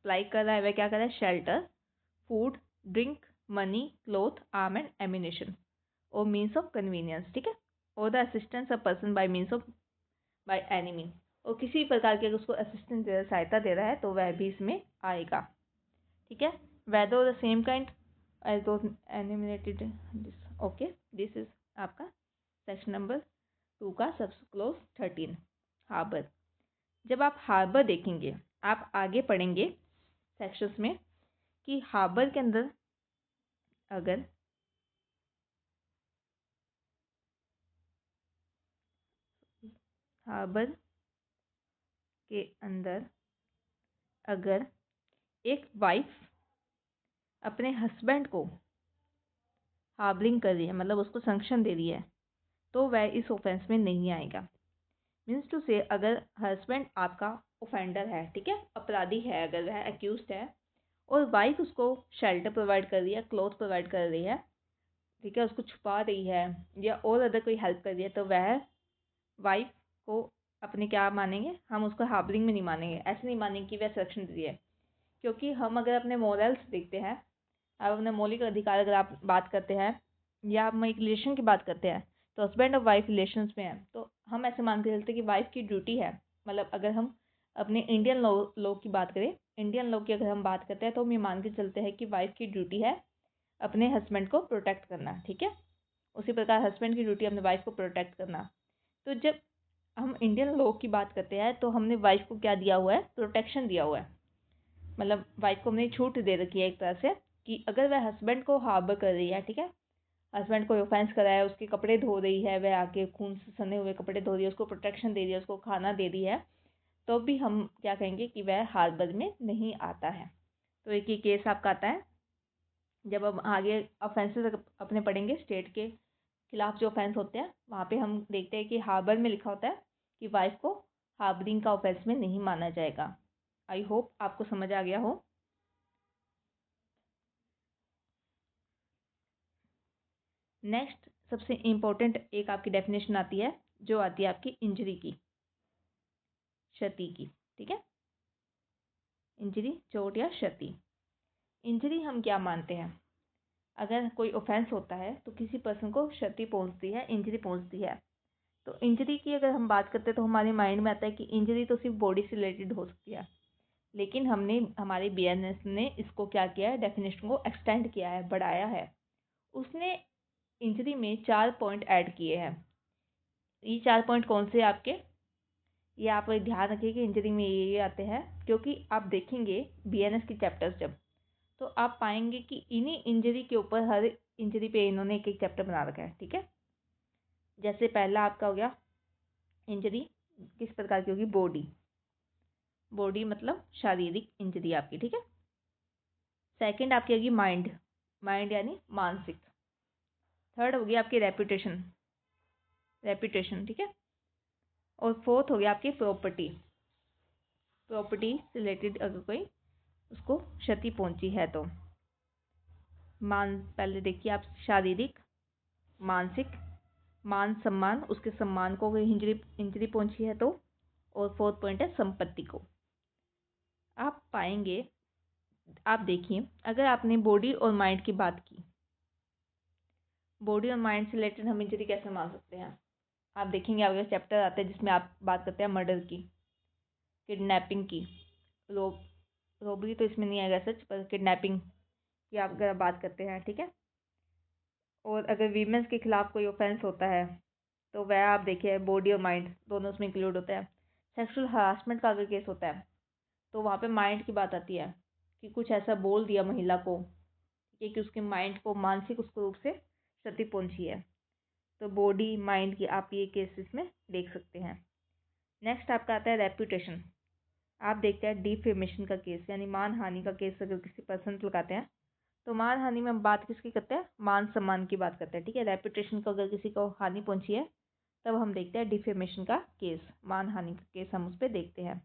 कर रहा है, वह क्या कर रहा है? Shelter, food, drink, money, cloth, arm and ammunition or means of convenience, ठीक है। और the assistance of person by means of by enemy, और किसी प्रकार के अगर उसको असिस्टेंस सहायता दे रहा है तो वह भी इसमें आएगा, ठीक है। Whether the same kind as those enumerated, okay, this is आपका सेक्शन नंबर 2 का सब क्लोज 13, हार्बर। जब आप हार्बर देखेंगे, आप आगे पढ़ेंगे सेक्शंस में कि हार्बर के अंदर अगर हार्बर के अंदर अगर एक वाइफ अपने हस्बैंड को हार्बरिंग कर रही है, मतलब उसको संरक्षण दे रही है, तो वह इस ऑफेंस में नहीं आएगा। मीन्स टू से अगर हस्बैंड आपका ऑफेंडर है, ठीक है, अपराधी है, अगर वह एक्यूज्ड है और वाइफ उसको शेल्टर प्रोवाइड कर रही है, क्लॉथ प्रोवाइड कर रही है, ठीक है, उसको छुपा रही है या और अदर कोई हेल्प कर रही है, तो वह वाइफ को अपने क्या मानेंगे? हम उसको हार्बरिंग में नहीं मानेंगे, ऐसे नहीं मानेंगे कि वह संरक्षण दे रही है, क्योंकि हम अगर अपने मोरल्स देखते हैं, अब अपने मौलिक अधिकार अगर आप बात करते हैं या हम एक रिलेशन की बात करते हैं, तो हस्बैंड और वाइफ रिलेशंस में है, तो हम ऐसे मान के चलते कि वाइफ की ड्यूटी है, मतलब अगर हम अपने इंडियन लॉ की बात करें, इंडियन लॉ की अगर हम बात करते हैं तो हम ये मान के चलते हैं कि वाइफ की ड्यूटी है अपने हस्बैंड को प्रोटेक्ट करना, ठीक है। उसी प्रकार हस्बैंड की ड्यूटी अपने वाइफ को प्रोटेक्ट करना। तो जब हम इंडियन लॉ की बात करते हैं तो हमने वाइफ को क्या दिया हुआ है? प्रोटेक्शन दिया हुआ है, मतलब वाइफ को हमने छूट दे रखी है एक तरह से कि अगर वह हस्बैंड को हार्बर कर रही है, ठीक है, हस्बैंड को ऑफेंस करा है, उसके कपड़े धो रही है, वह आके खून से सने हुए कपड़े धो रही है, उसको प्रोटेक्शन दे रही है, उसको खाना दे रही है, तो भी हम क्या कहेंगे कि वह हार्बर में नहीं आता है। तो एक ही केस आपका आता है जब हम आगे ऑफेंसेस अपने पढ़ेंगे, स्टेट के खिलाफ जो ऑफेंस होते हैं वहाँ पे हम देखते हैं कि हार्बर में लिखा होता है कि वाइफ को हार्बरिंग का ऑफेंस में नहीं माना जाएगा। आई होप आपको समझ आ गया हो। नेक्स्ट सबसे इम्पोर्टेंट एक आपकी डेफिनेशन आती है, जो आती है आपकी इंजरी की, क्षति की, ठीक है। इंजरी, चोट या क्षति। इंजरी हम क्या मानते हैं? अगर कोई ऑफेंस होता है तो किसी पर्सन को क्षति पहुंचती है, इंजरी पहुंचती है, तो इंजरी की अगर हम बात करते हैं तो हमारे माइंड में आता है कि इंजरी तो सिर्फ बॉडी से रिलेटेड हो सकती है, लेकिन हमने हमारे बीएनएस ने इसको क्या किया है? डेफिनेशन को एक्सटेंड किया है, बढ़ाया है। उसने इंजरी में 4 पॉइंट ऐड किए हैं। ये 4 पॉइंट कौन से आपके? ये आप ध्यान रखिए कि इंजरी में ये आते हैं, क्योंकि आप देखेंगे बीएनएस की चैप्टर्स जब, तो आप पाएंगे कि इन्हीं इंजरी के ऊपर हर इंजरी पे इन्होंने एक एक चैप्टर बना रखा है, ठीक है। जैसे पहला आपका हो गया इंजरी किस प्रकार की होगी? बॉडी मतलब शारीरिक इंजरी आपकी, ठीक है। सेकंड आपकी होगी माइंड यानी मानसिक। थर्ड होगी आपकी रेपुटेशन, ठीक है। और फोर्थ हो गया आपकी प्रॉपर्टी से रिलेटेड अगर कोई उसको क्षति पहुंची है तो। पहले देखिए आप, शारीरिक, मानसिक, मान सम्मान, उसके सम्मान को कोई इंजरी पहुंची है तो, और फोर्थ पॉइंट है संपत्ति को। आप पाएंगे, आप देखिए, अगर आपने बॉडी और माइंड की बात की, बॉडी और माइंड से रिलेटेड हम इंजरी कैसे मान सकते हैं? आप देखेंगे आपके चैप्टर आते हैं जिसमें आप बात करते हैं मर्डर की, किडनैपिंग की, रोबरी तो इसमें नहीं आएगा सच, पर किडनैपिंग की आप अगर बात करते हैं, ठीक है। और अगर वीमेंस के खिलाफ कोई ऑफेंस होता है तो वह आप देखिए बॉडी और माइंड दोनों उसमें इंक्लूड होता है। सेक्सुअल हरासमेंट का अगर केस होता है तो वहाँ पे माइंड की बात आती है कि कुछ ऐसा बोल दिया महिला को कि उसके माइंड को मानसिक उसको रूप से क्षति पहुंची है। तो बॉडी माइंड की आप ये केसेस में देख सकते हैं। नेक्स्ट आपका आता है रेपुटेशन। आप देखते हैं डिफेमेशन का केस, यानी मान हानि का केस अगर किसी पर्सन को लगाते हैं तो मान हानि में हम बात किसकी करते हैं, मान सम्मान की बात करते हैं, ठीक है। रेपुटेशन को अगर किसी को हानि पहुंची है तब हम देखते हैं डिफेमेशन का केस, मान हानि का केस हम उस पर देखते हैं।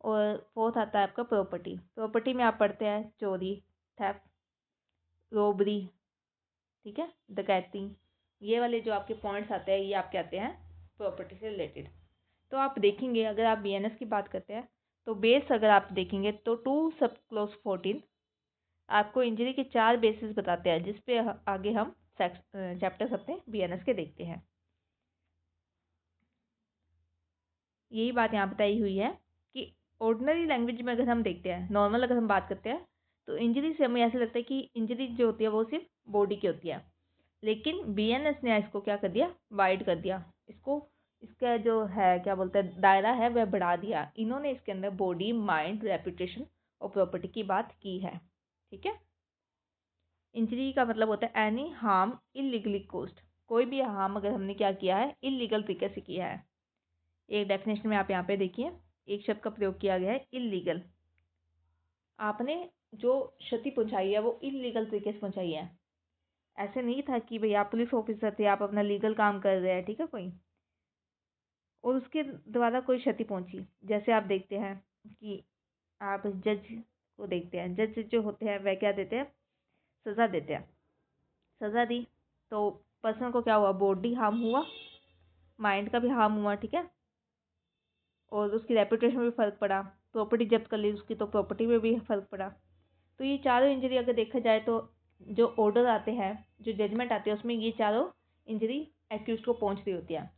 और फोर्थ आता है आपका प्रॉपर्टी। प्रॉपर्टी में आप पढ़ते हैं चोरी, थेफ्ट, रोबरी, ठीक है, डकैती, ये वाले जो आपके पॉइंट्स आते हैं ये आपके आते हैं प्रॉपर्टी से रिलेटेड। तो आप देखेंगे अगर आप बीएनएस की बात करते हैं तो बेस अगर आप देखेंगे तो 2 सब क्लोज 14 आपको इंजरी के 4 बेसिस बताते हैं, जिस पे आगे हम चैप्टर्स अपने बीएनएस के देखते हैं। यही बात यहाँ बताई हुई है कि ऑर्डिनरी लैंग्वेज में अगर हम देखते हैं, नॉर्मल अगर हम बात करते हैं तो इंजरी से हमें ऐसा लगता है कि इंजरी जो होती है वो सिर्फ बॉडी की होती है, लेकिन बीएनएस ने इसको क्या कर दिया, वाइड कर दिया इसको, इसका जो है क्या बोलते हैं दायरा है वह बढ़ा दिया। इन्होंने इसके अंदर बॉडी, माइंड, रेपुटेशन और प्रॉपर्टी की बात की है, ठीक है। इंजरी का मतलब होता है एनी हार्म इलीगली कोज्ड, कोई भी हार्म अगर हमने क्या किया है, इलीगल तरीके से किया है। एक डेफिनेशन में आप यहाँ पे देखिए एक शब्द का प्रयोग किया गया है इलीगल। आपने जो क्षति पहुंचाई है वो इलीगल तरीके से पहुंचाई है। ऐसे नहीं था कि भाई आप पुलिस ऑफिसर थे, आप अपना लीगल काम कर रहे हैं, ठीक है, कोई और उसके द्वारा कोई क्षति पहुंची। जैसे आप देखते हैं कि आप जज को देखते हैं, जज जो होते हैं वह क्या देते हैं, सज़ा देते हैं। सज़ा दी तो पर्सन को क्या हुआ, बॉडी हार्म हुआ, माइंड का भी हार्म हुआ, ठीक है, और उसकी रेपुटेशन में भी फ़र्क पड़ा, प्रॉपर्टी जब्त कर ली उसकी तो प्रॉपर्टी में भी फ़र्क पड़ा। तो ये चारों इंजरी अगर देखा जाए तो जो ऑर्डर आते हैं, जो जजमेंट आते हैं उसमें ये चारों इंजरी एक्यूज को पहुंच रही होती है।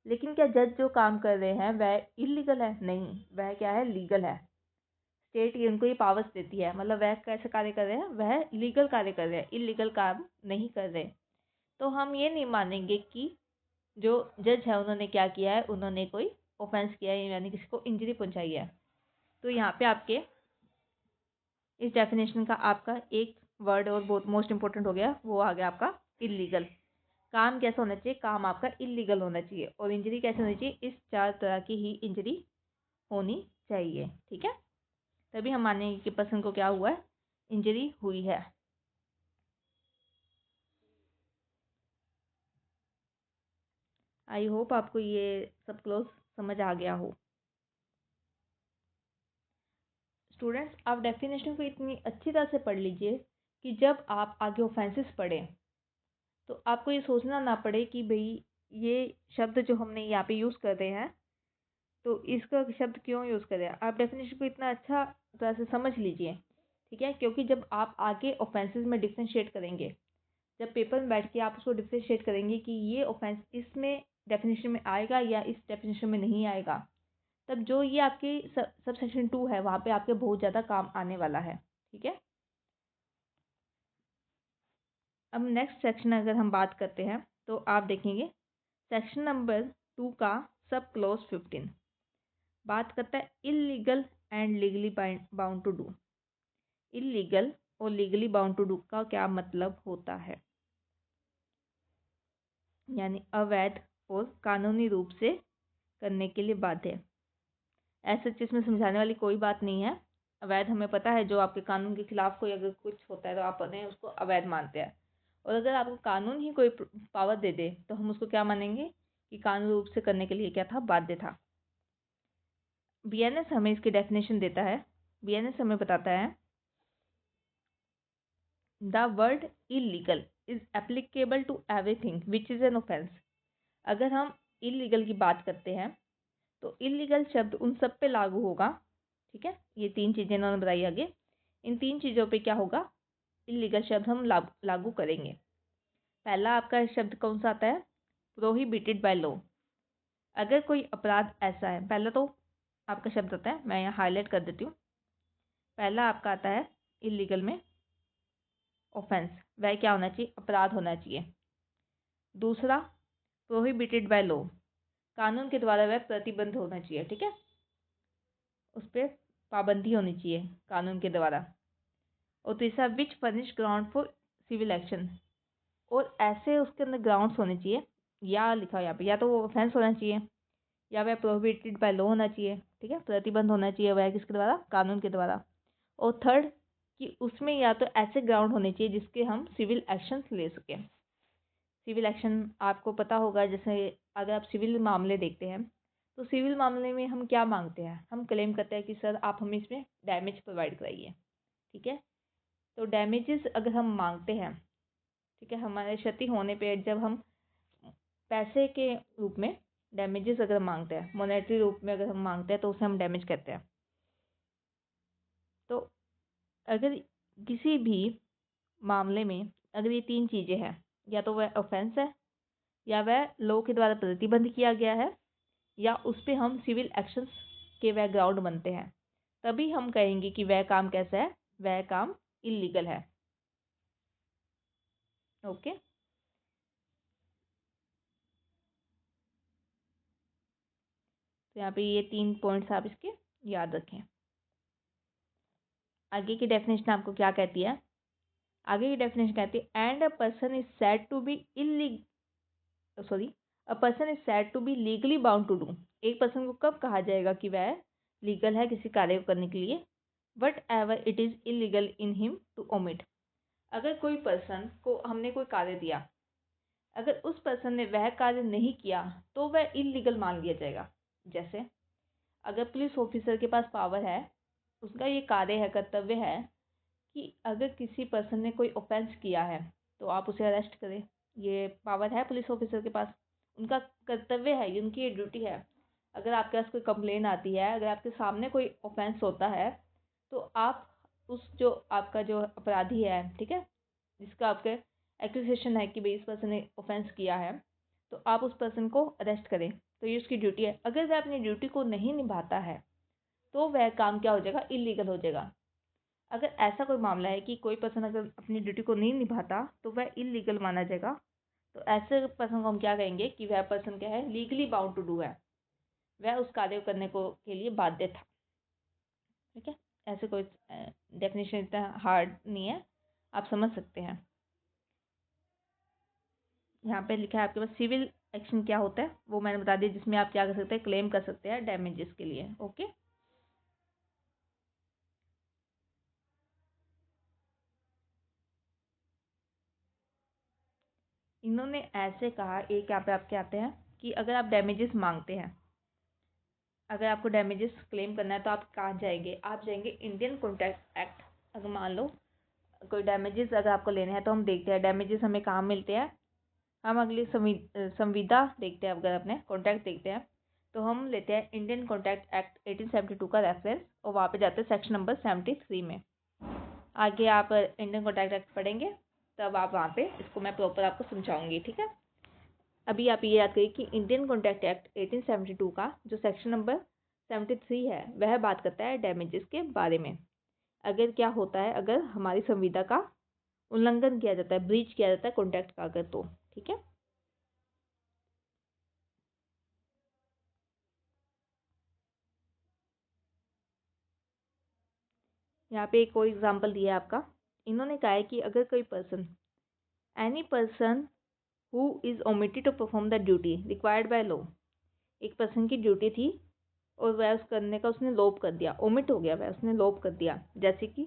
लेकिन क्या जज जो काम कर रहे हैं वह इलीगल है, नहीं, वह क्या है, लीगल है। स्टेट उनको ये पावर्स देती है, मतलब वह कैसे कार्य कर रहे हैं, वह लीगल कार्य कर रहे हैं, इलीगल काम नहीं कर रहे। तो हम ये नहीं मानेंगे कि जो जज है उन्होंने क्या किया है, उन्होंने कोई ऑफेंस किया है, यानी किसी को इंजरी पहुंचाई है। तो यहाँ पे आपके इस डेफिनेशन का आपका एक वर्ड और बहुत मोस्ट इंपॉर्टेंट हो गया, वो आ गया आपका इलीगल। काम कैसा होना चाहिए, काम आपका इलीगल होना चाहिए, और इंजरी कैसे होनी चाहिए, इस 4 तरह की ही इंजरी होनी चाहिए, ठीक है। तभी हम मानेंगे कि पर्सन को क्या हुआ है, इंजरी हुई है। आई होप आपको ये सब क्लोज समझ आ गया हो। स्टूडेंट्स आप डेफिनेशन को इतनी अच्छी तरह से पढ़ लीजिए कि जब आप आगे ऑफेंसेस पढ़ें तो आपको ये सोचना ना पड़े कि भाई ये शब्द जो हमने यहाँ पे यूज़ कर रहे हैं तो इसका शब्द क्यों यूज़ कर रहे हैं। आप डेफिनेशन को इतना अच्छा तरह से समझ लीजिए, ठीक है, क्योंकि जब आप आगे ऑफेंसेस में डिफ्रेंशिएट करेंगे, जब पेपर में बैठ के आप उसको डिफ्रेंशिएट करेंगे कि ये ऑफेंस इसमें डेफिनेशन में आएगा या इस डेफिनेशन में नहीं आएगा, तब जो ये आपके सब सेक्शन 2 है वहाँ पे आपके बहुत ज़्यादा काम आने वाला है, ठीक है। अब नेक्स्ट सेक्शन अगर हम बात करते हैं तो आप देखेंगे सेक्शन नंबर 2 का सब क्लोज 15 बात करता है illegal and legally bound to do. Illegal और लीगली बाउंड टू डू का क्या मतलब होता है, यानी अवैध और कानूनी रूप से करने के लिए बाध्य। ऐसे चीज़ में समझाने वाली कोई बात नहीं है। अवैध हमें पता है, जो आपके कानून के खिलाफ कोई अगर कुछ होता है तो आप उन्हें उसको अवैध मानते हैं, और अगर आपको कानून ही कोई पावर दे दे तो हम उसको क्या मानेंगे कि कानूनी रूप से करने के लिए क्या था, बाध्य था। बीएनएस हमें इसकी डेफिनेशन देता है। बीएनएस हमें बताता है the word illegal is applicable to everything which is an offence. अगर हम इलीगल की बात करते हैं तो इलीगल शब्द उन सब पे लागू होगा, ठीक है। ये 3 चीज़ें इन्होंने बताई आगे, इन 3 चीज़ों पे क्या होगा, इलीगल शब्द हम लागू करेंगे। पहला आपका शब्द कौन सा आता है, प्रोहिबिटेड बाय लॉ। अगर कोई अपराध ऐसा है, पहला तो आपका शब्द आता है, मैं यहाँ हाईलाइट कर देती हूँ। पहला आपका आता है इलीगल में ऑफेंस, वह क्या होना चाहिए, अपराध होना चाहिए। दूसरा प्रोहिबिटेड बाय लॉ, कानून के द्वारा वह प्रतिबंध होना चाहिए, ठीक है, उस पर पाबंदी होनी चाहिए कानून के द्वारा। और तीसरा which furnish ground for civil action, और ऐसे उसके अंदर ग्राउंड्स होने चाहिए, या लिखा है यहाँ पे, या तो वो ऑफेंस होना चाहिए या वह प्रोहिबिटेड बाय लॉ होना चाहिए, ठीक है, प्रतिबंध होना चाहिए वह किसके द्वारा, कानून के द्वारा। और थर्ड कि उसमें या तो ऐसे ग्राउंड होने चाहिए जिसके हम सिविल एक्शन ले सकें। सिविल एक्शन आपको पता होगा, जैसे अगर आप सिविल मामले देखते हैं तो सिविल मामले में हम क्या मांगते हैं, हम क्लेम करते हैं कि सर आप हमें इसमें डैमेज प्रोवाइड कराइए, ठीक है। तो डैमेजेस अगर हम मांगते हैं, ठीक है, हमारे क्षति होने पे जब हम पैसे के रूप में डैमेजेस अगर मांगते हैं, मॉनेटरी रूप में अगर हम मांगते हैं तो उसे हम डैमेज कहते हैं। तो अगर किसी भी मामले में अगर ये तीन चीज़ें हैं, या तो वह ऑफेंस है, या वह लॉ के द्वारा प्रतिबंध किया गया है, या उस पर हम सिविल एक्शंस के वह ग्राउंड बनते हैं, तभी हम कहेंगे कि वह काम कैसा है, वह काम इलीगल है। ओके, तो यहाँ पे ये 3 पॉइंट्स आप इसके याद रखें। आगे की डेफिनेशन आपको क्या कहती है, आगे की डेफिनेशन कहती है and a person is said to be a person is said to be legally bound to do. एक पर्सन को कब कहा जाएगा कि वह लीगल है किसी कार्य को करने के लिए, whatever it is illegal in him to omit. अगर कोई पर्सन को हमने कोई कार्य दिया, अगर उस पर्सन ने वह कार्य नहीं किया तो वह इलीगल मान लिया जाएगा। जैसे अगर पुलिस ऑफिसर के पास पावर है, उसका ये कार्य है, कर्तव्य है कि अगर किसी पर्सन ने कोई ऑफेंस किया है तो आप उसे अरेस्ट करें, ये पावर है पुलिस ऑफिसर के पास, उनका कर्तव्य है, ये उनकी ड्यूटी है। अगर आपके पास कोई कंप्लेन आती है, अगर आपके सामने कोई ऑफेंस होता है, तो आप उस जो आपका जो अपराधी है, ठीक है, जिसका आपके एक्यूजेशन है कि भाई इस पर्सन ने ऑफेंस किया है, तो आप उस पर्सन को अरेस्ट करें, तो ये उसकी ड्यूटी है। अगर वह अपनी ड्यूटी को नहीं निभाता है तो वह काम क्या हो जाएगा, इलीगल हो जाएगा। अगर ऐसा कोई मामला है कि कोई पर्सन अगर अपनी ड्यूटी को नहीं निभाता तो वह इलीगल माना जाएगा, तो ऐसे पर्सन को हम क्या कहेंगे कि वह पर्सन क्या है, लीगली बाउंड टू डू है, वह उस कार्य करने को के लिए बाध्य था, ठीक है। ऐसे कोई डेफिनेशन इतना हार्ड नहीं है, आप समझ सकते हैं। यहाँ पे लिखा है आपके पास सिविल एक्शन क्या होता है, वो मैंने बता दिया, जिसमें आप क्या कर सकते हैं, क्लेम कर सकते हैं डैमेजेस के लिए। ओके, इन्होंने ऐसे कहा, एक यहाँ पे आपके आते हैं कि अगर आप डैमेजेस मांगते हैं, अगर आपको डैमेजेस क्लेम करना है तो आप कहाँ जाएंगे, आप जाएंगे इंडियन कॉन्ट्रैक्ट एक्ट। अगर मान लो कोई डैमेजेस अगर आपको लेने हैं तो हम देखते हैं डैमेजेस हमें कहाँ मिलते हैं, हम अगली संविदा देखते हैं, अगर अपने कॉन्ट्रैक्ट देखते हैं तो हम लेते हैं इंडियन कॉन्ट्रैक्ट एक्ट 1872 का रेफरेंस, और वहाँ पे जाते हैं सेक्शन नंबर 73 में। आगे आप इंडियन कॉन्ट्रैक्ट एक्ट पढ़ेंगे तब आप वहाँ पे इसको मैं प्रॉपर आपको समझाऊंगी, ठीक है। अभी आप ये याद करिए कि इंडियन कॉन्ट्रैक्ट एक्ट 1872 का जो सेक्शन नंबर 73 है वह बात करता है डैमेजेस के बारे में। अगर क्या होता है, अगर हमारी संविदा का उल्लंघन किया जाता है, ब्रीच किया जाता है कॉन्ट्रैक्ट का, अगर तो ठीक है। यहाँ पे एक और एग्जांपल दिया है आपका, इन्होंने कहा है कि अगर कोई person, any person who is omitted to perform the duty required by law, एक पर्सन की ड्यूटी थी और वह उस करने का उसने लोप कर दिया, ओमिट हो गया, वह उसने लोप कर दिया, जैसे कि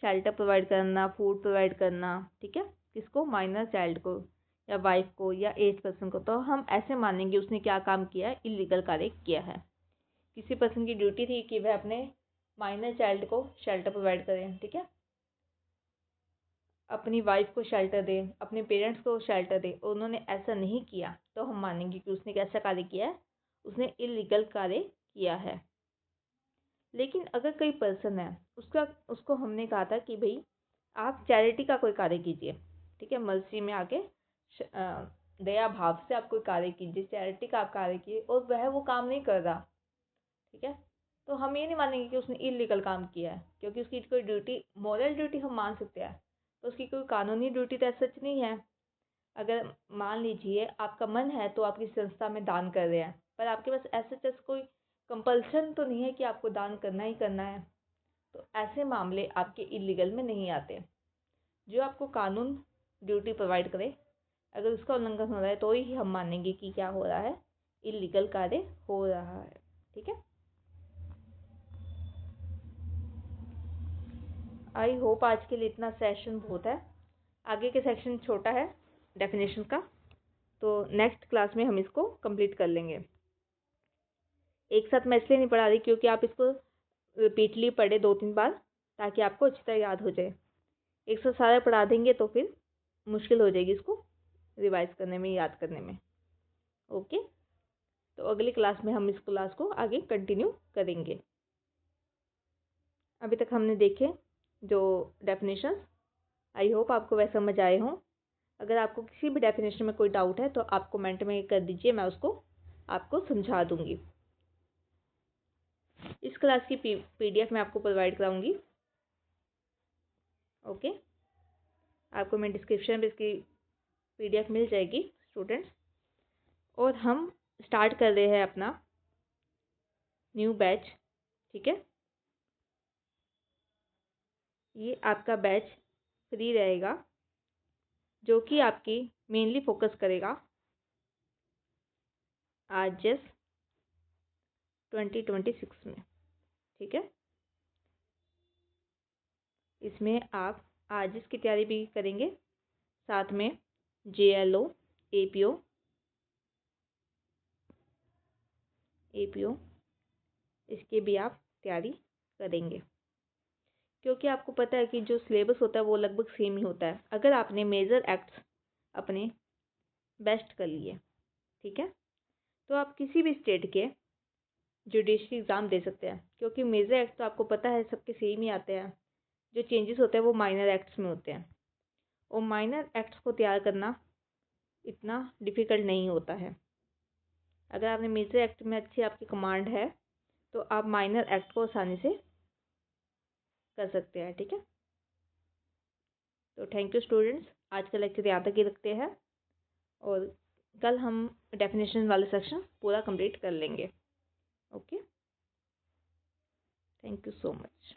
शेल्टर प्रोवाइड करना, फूड प्रोवाइड करना, ठीक है, किसको, माइनर चाइल्ड को या वाइफ को या एज पर्सन को, तो हम ऐसे मानेंगे उसने क्या काम किया है, इलीगल कार्य किया है। किसी पर्सन की ड्यूटी थी कि वह अपने माइनर चाइल्ड को शेल्टर प्रोवाइड करें, ठीक है, अपनी वाइफ को शेल्टर दे, अपने पेरेंट्स को शेल्टर दे, और उन्होंने ऐसा नहीं किया तो हम मानेंगे कि उसने कैसा कार्य किया है, उसने इलीगल कार्य किया है। लेकिन अगर कोई पर्सन है, उसको हमने कहा था कि भाई आप चैरिटी का कोई कार्य कीजिए, ठीक है, मर्सी में आके दया भाव से आप कोई कार्य कीजिए, चैरिटी का आप कार्य कीजिए, और वह वो काम नहीं कर रहा, ठीक है, तो हम ये नहीं मानेंगे कि उसने इलीगल काम किया है, क्योंकि उसकी कोई ड्यूटी, मॉरल ड्यूटी हम मान सकते हैं, तो उसकी कोई कानूनी ड्यूटी तो सच नहीं है। अगर मान लीजिए आपका मन है तो आप किसी संस्था में दान कर रहे हैं, पर आपके पास ऐसे जैसे कोई कंपल्सन तो नहीं है कि आपको दान करना ही करना है, तो ऐसे मामले आपके इलीगल में नहीं आते। जो आपको कानून ड्यूटी प्रोवाइड करे, अगर उसका उल्लंघन हो रहा है तो ही हम मानेंगे कि क्या हो रहा है, इलीगल कार्य हो रहा है। ठीक है, आई होप आज के लिए इतना सेशन बहुत है। आगे के सेक्शन छोटा है डेफिनेशन का, तो नेक्स्ट क्लास में हम इसको कंप्लीट कर लेंगे। एक साथ मैं इसलिए नहीं पढ़ा रही क्योंकि आप इसको रिपीटली पढ़े 2-3 बार, ताकि आपको अच्छी तरह याद हो जाए। एक साथ सारा पढ़ा देंगे तो फिर मुश्किल हो जाएगी इसको रिवाइज करने में, याद करने में। ओके, तो अगली क्लास में हम इस क्लास को आगे कंटिन्यू करेंगे। अभी तक हमने देखे जो डेफिनेशंस, आई होप आपको वह समझ आए हों। अगर आपको किसी भी डेफिनेशन में कोई डाउट है तो आप कमेंट में कर दीजिए, मैं उसको आपको समझा दूंगी। इस क्लास की पीडीएफ मैं आपको प्रोवाइड कराऊंगी। ओके, आपको मैं डिस्क्रिप्शन में इसकी पीडीएफ मिल जाएगी स्टूडेंट्स। और हम स्टार्ट कर रहे हैं अपना न्यू बैच। ठीक है, ये आपका बैच फ्री रहेगा, जो कि आपकी मेनली फोकस करेगा आरजेएस 2026 में। ठीक है, इसमें आप आरजेएस की तैयारी भी करेंगे, साथ में जेएलओ, एपीओ इसके भी आप तैयारी करेंगे, क्योंकि आपको पता है कि जो सिलेबस होता है वो लगभग सेम ही होता है, अगर आपने मेजर एक्ट्स अपने बेस्ट कर लिए। ठीक है, तो आप किसी भी स्टेट के जुडिशरी एग्ज़ाम दे सकते हैं, क्योंकि मेजर एक्ट तो आपको पता है सबके सेम ही आते हैं। जो चेंजेस होते हैं वो माइनर एक्ट्स में होते हैं, और माइनर एक्ट्स को तैयार करना इतना डिफ़िकल्ट नहीं होता है। अगर आपने मेजर एक्ट में अच्छी आपकी कमांड है तो आप माइनर एक्ट को आसानी से कर सकते हैं। ठीक है, तो थैंक यू स्टूडेंट्स, आज का लेक्चर यहाँ तक ही रखते हैं, और कल हम डेफिनेशन वाले सेक्शन पूरा कंप्लीट कर लेंगे। Okay, thank you so much.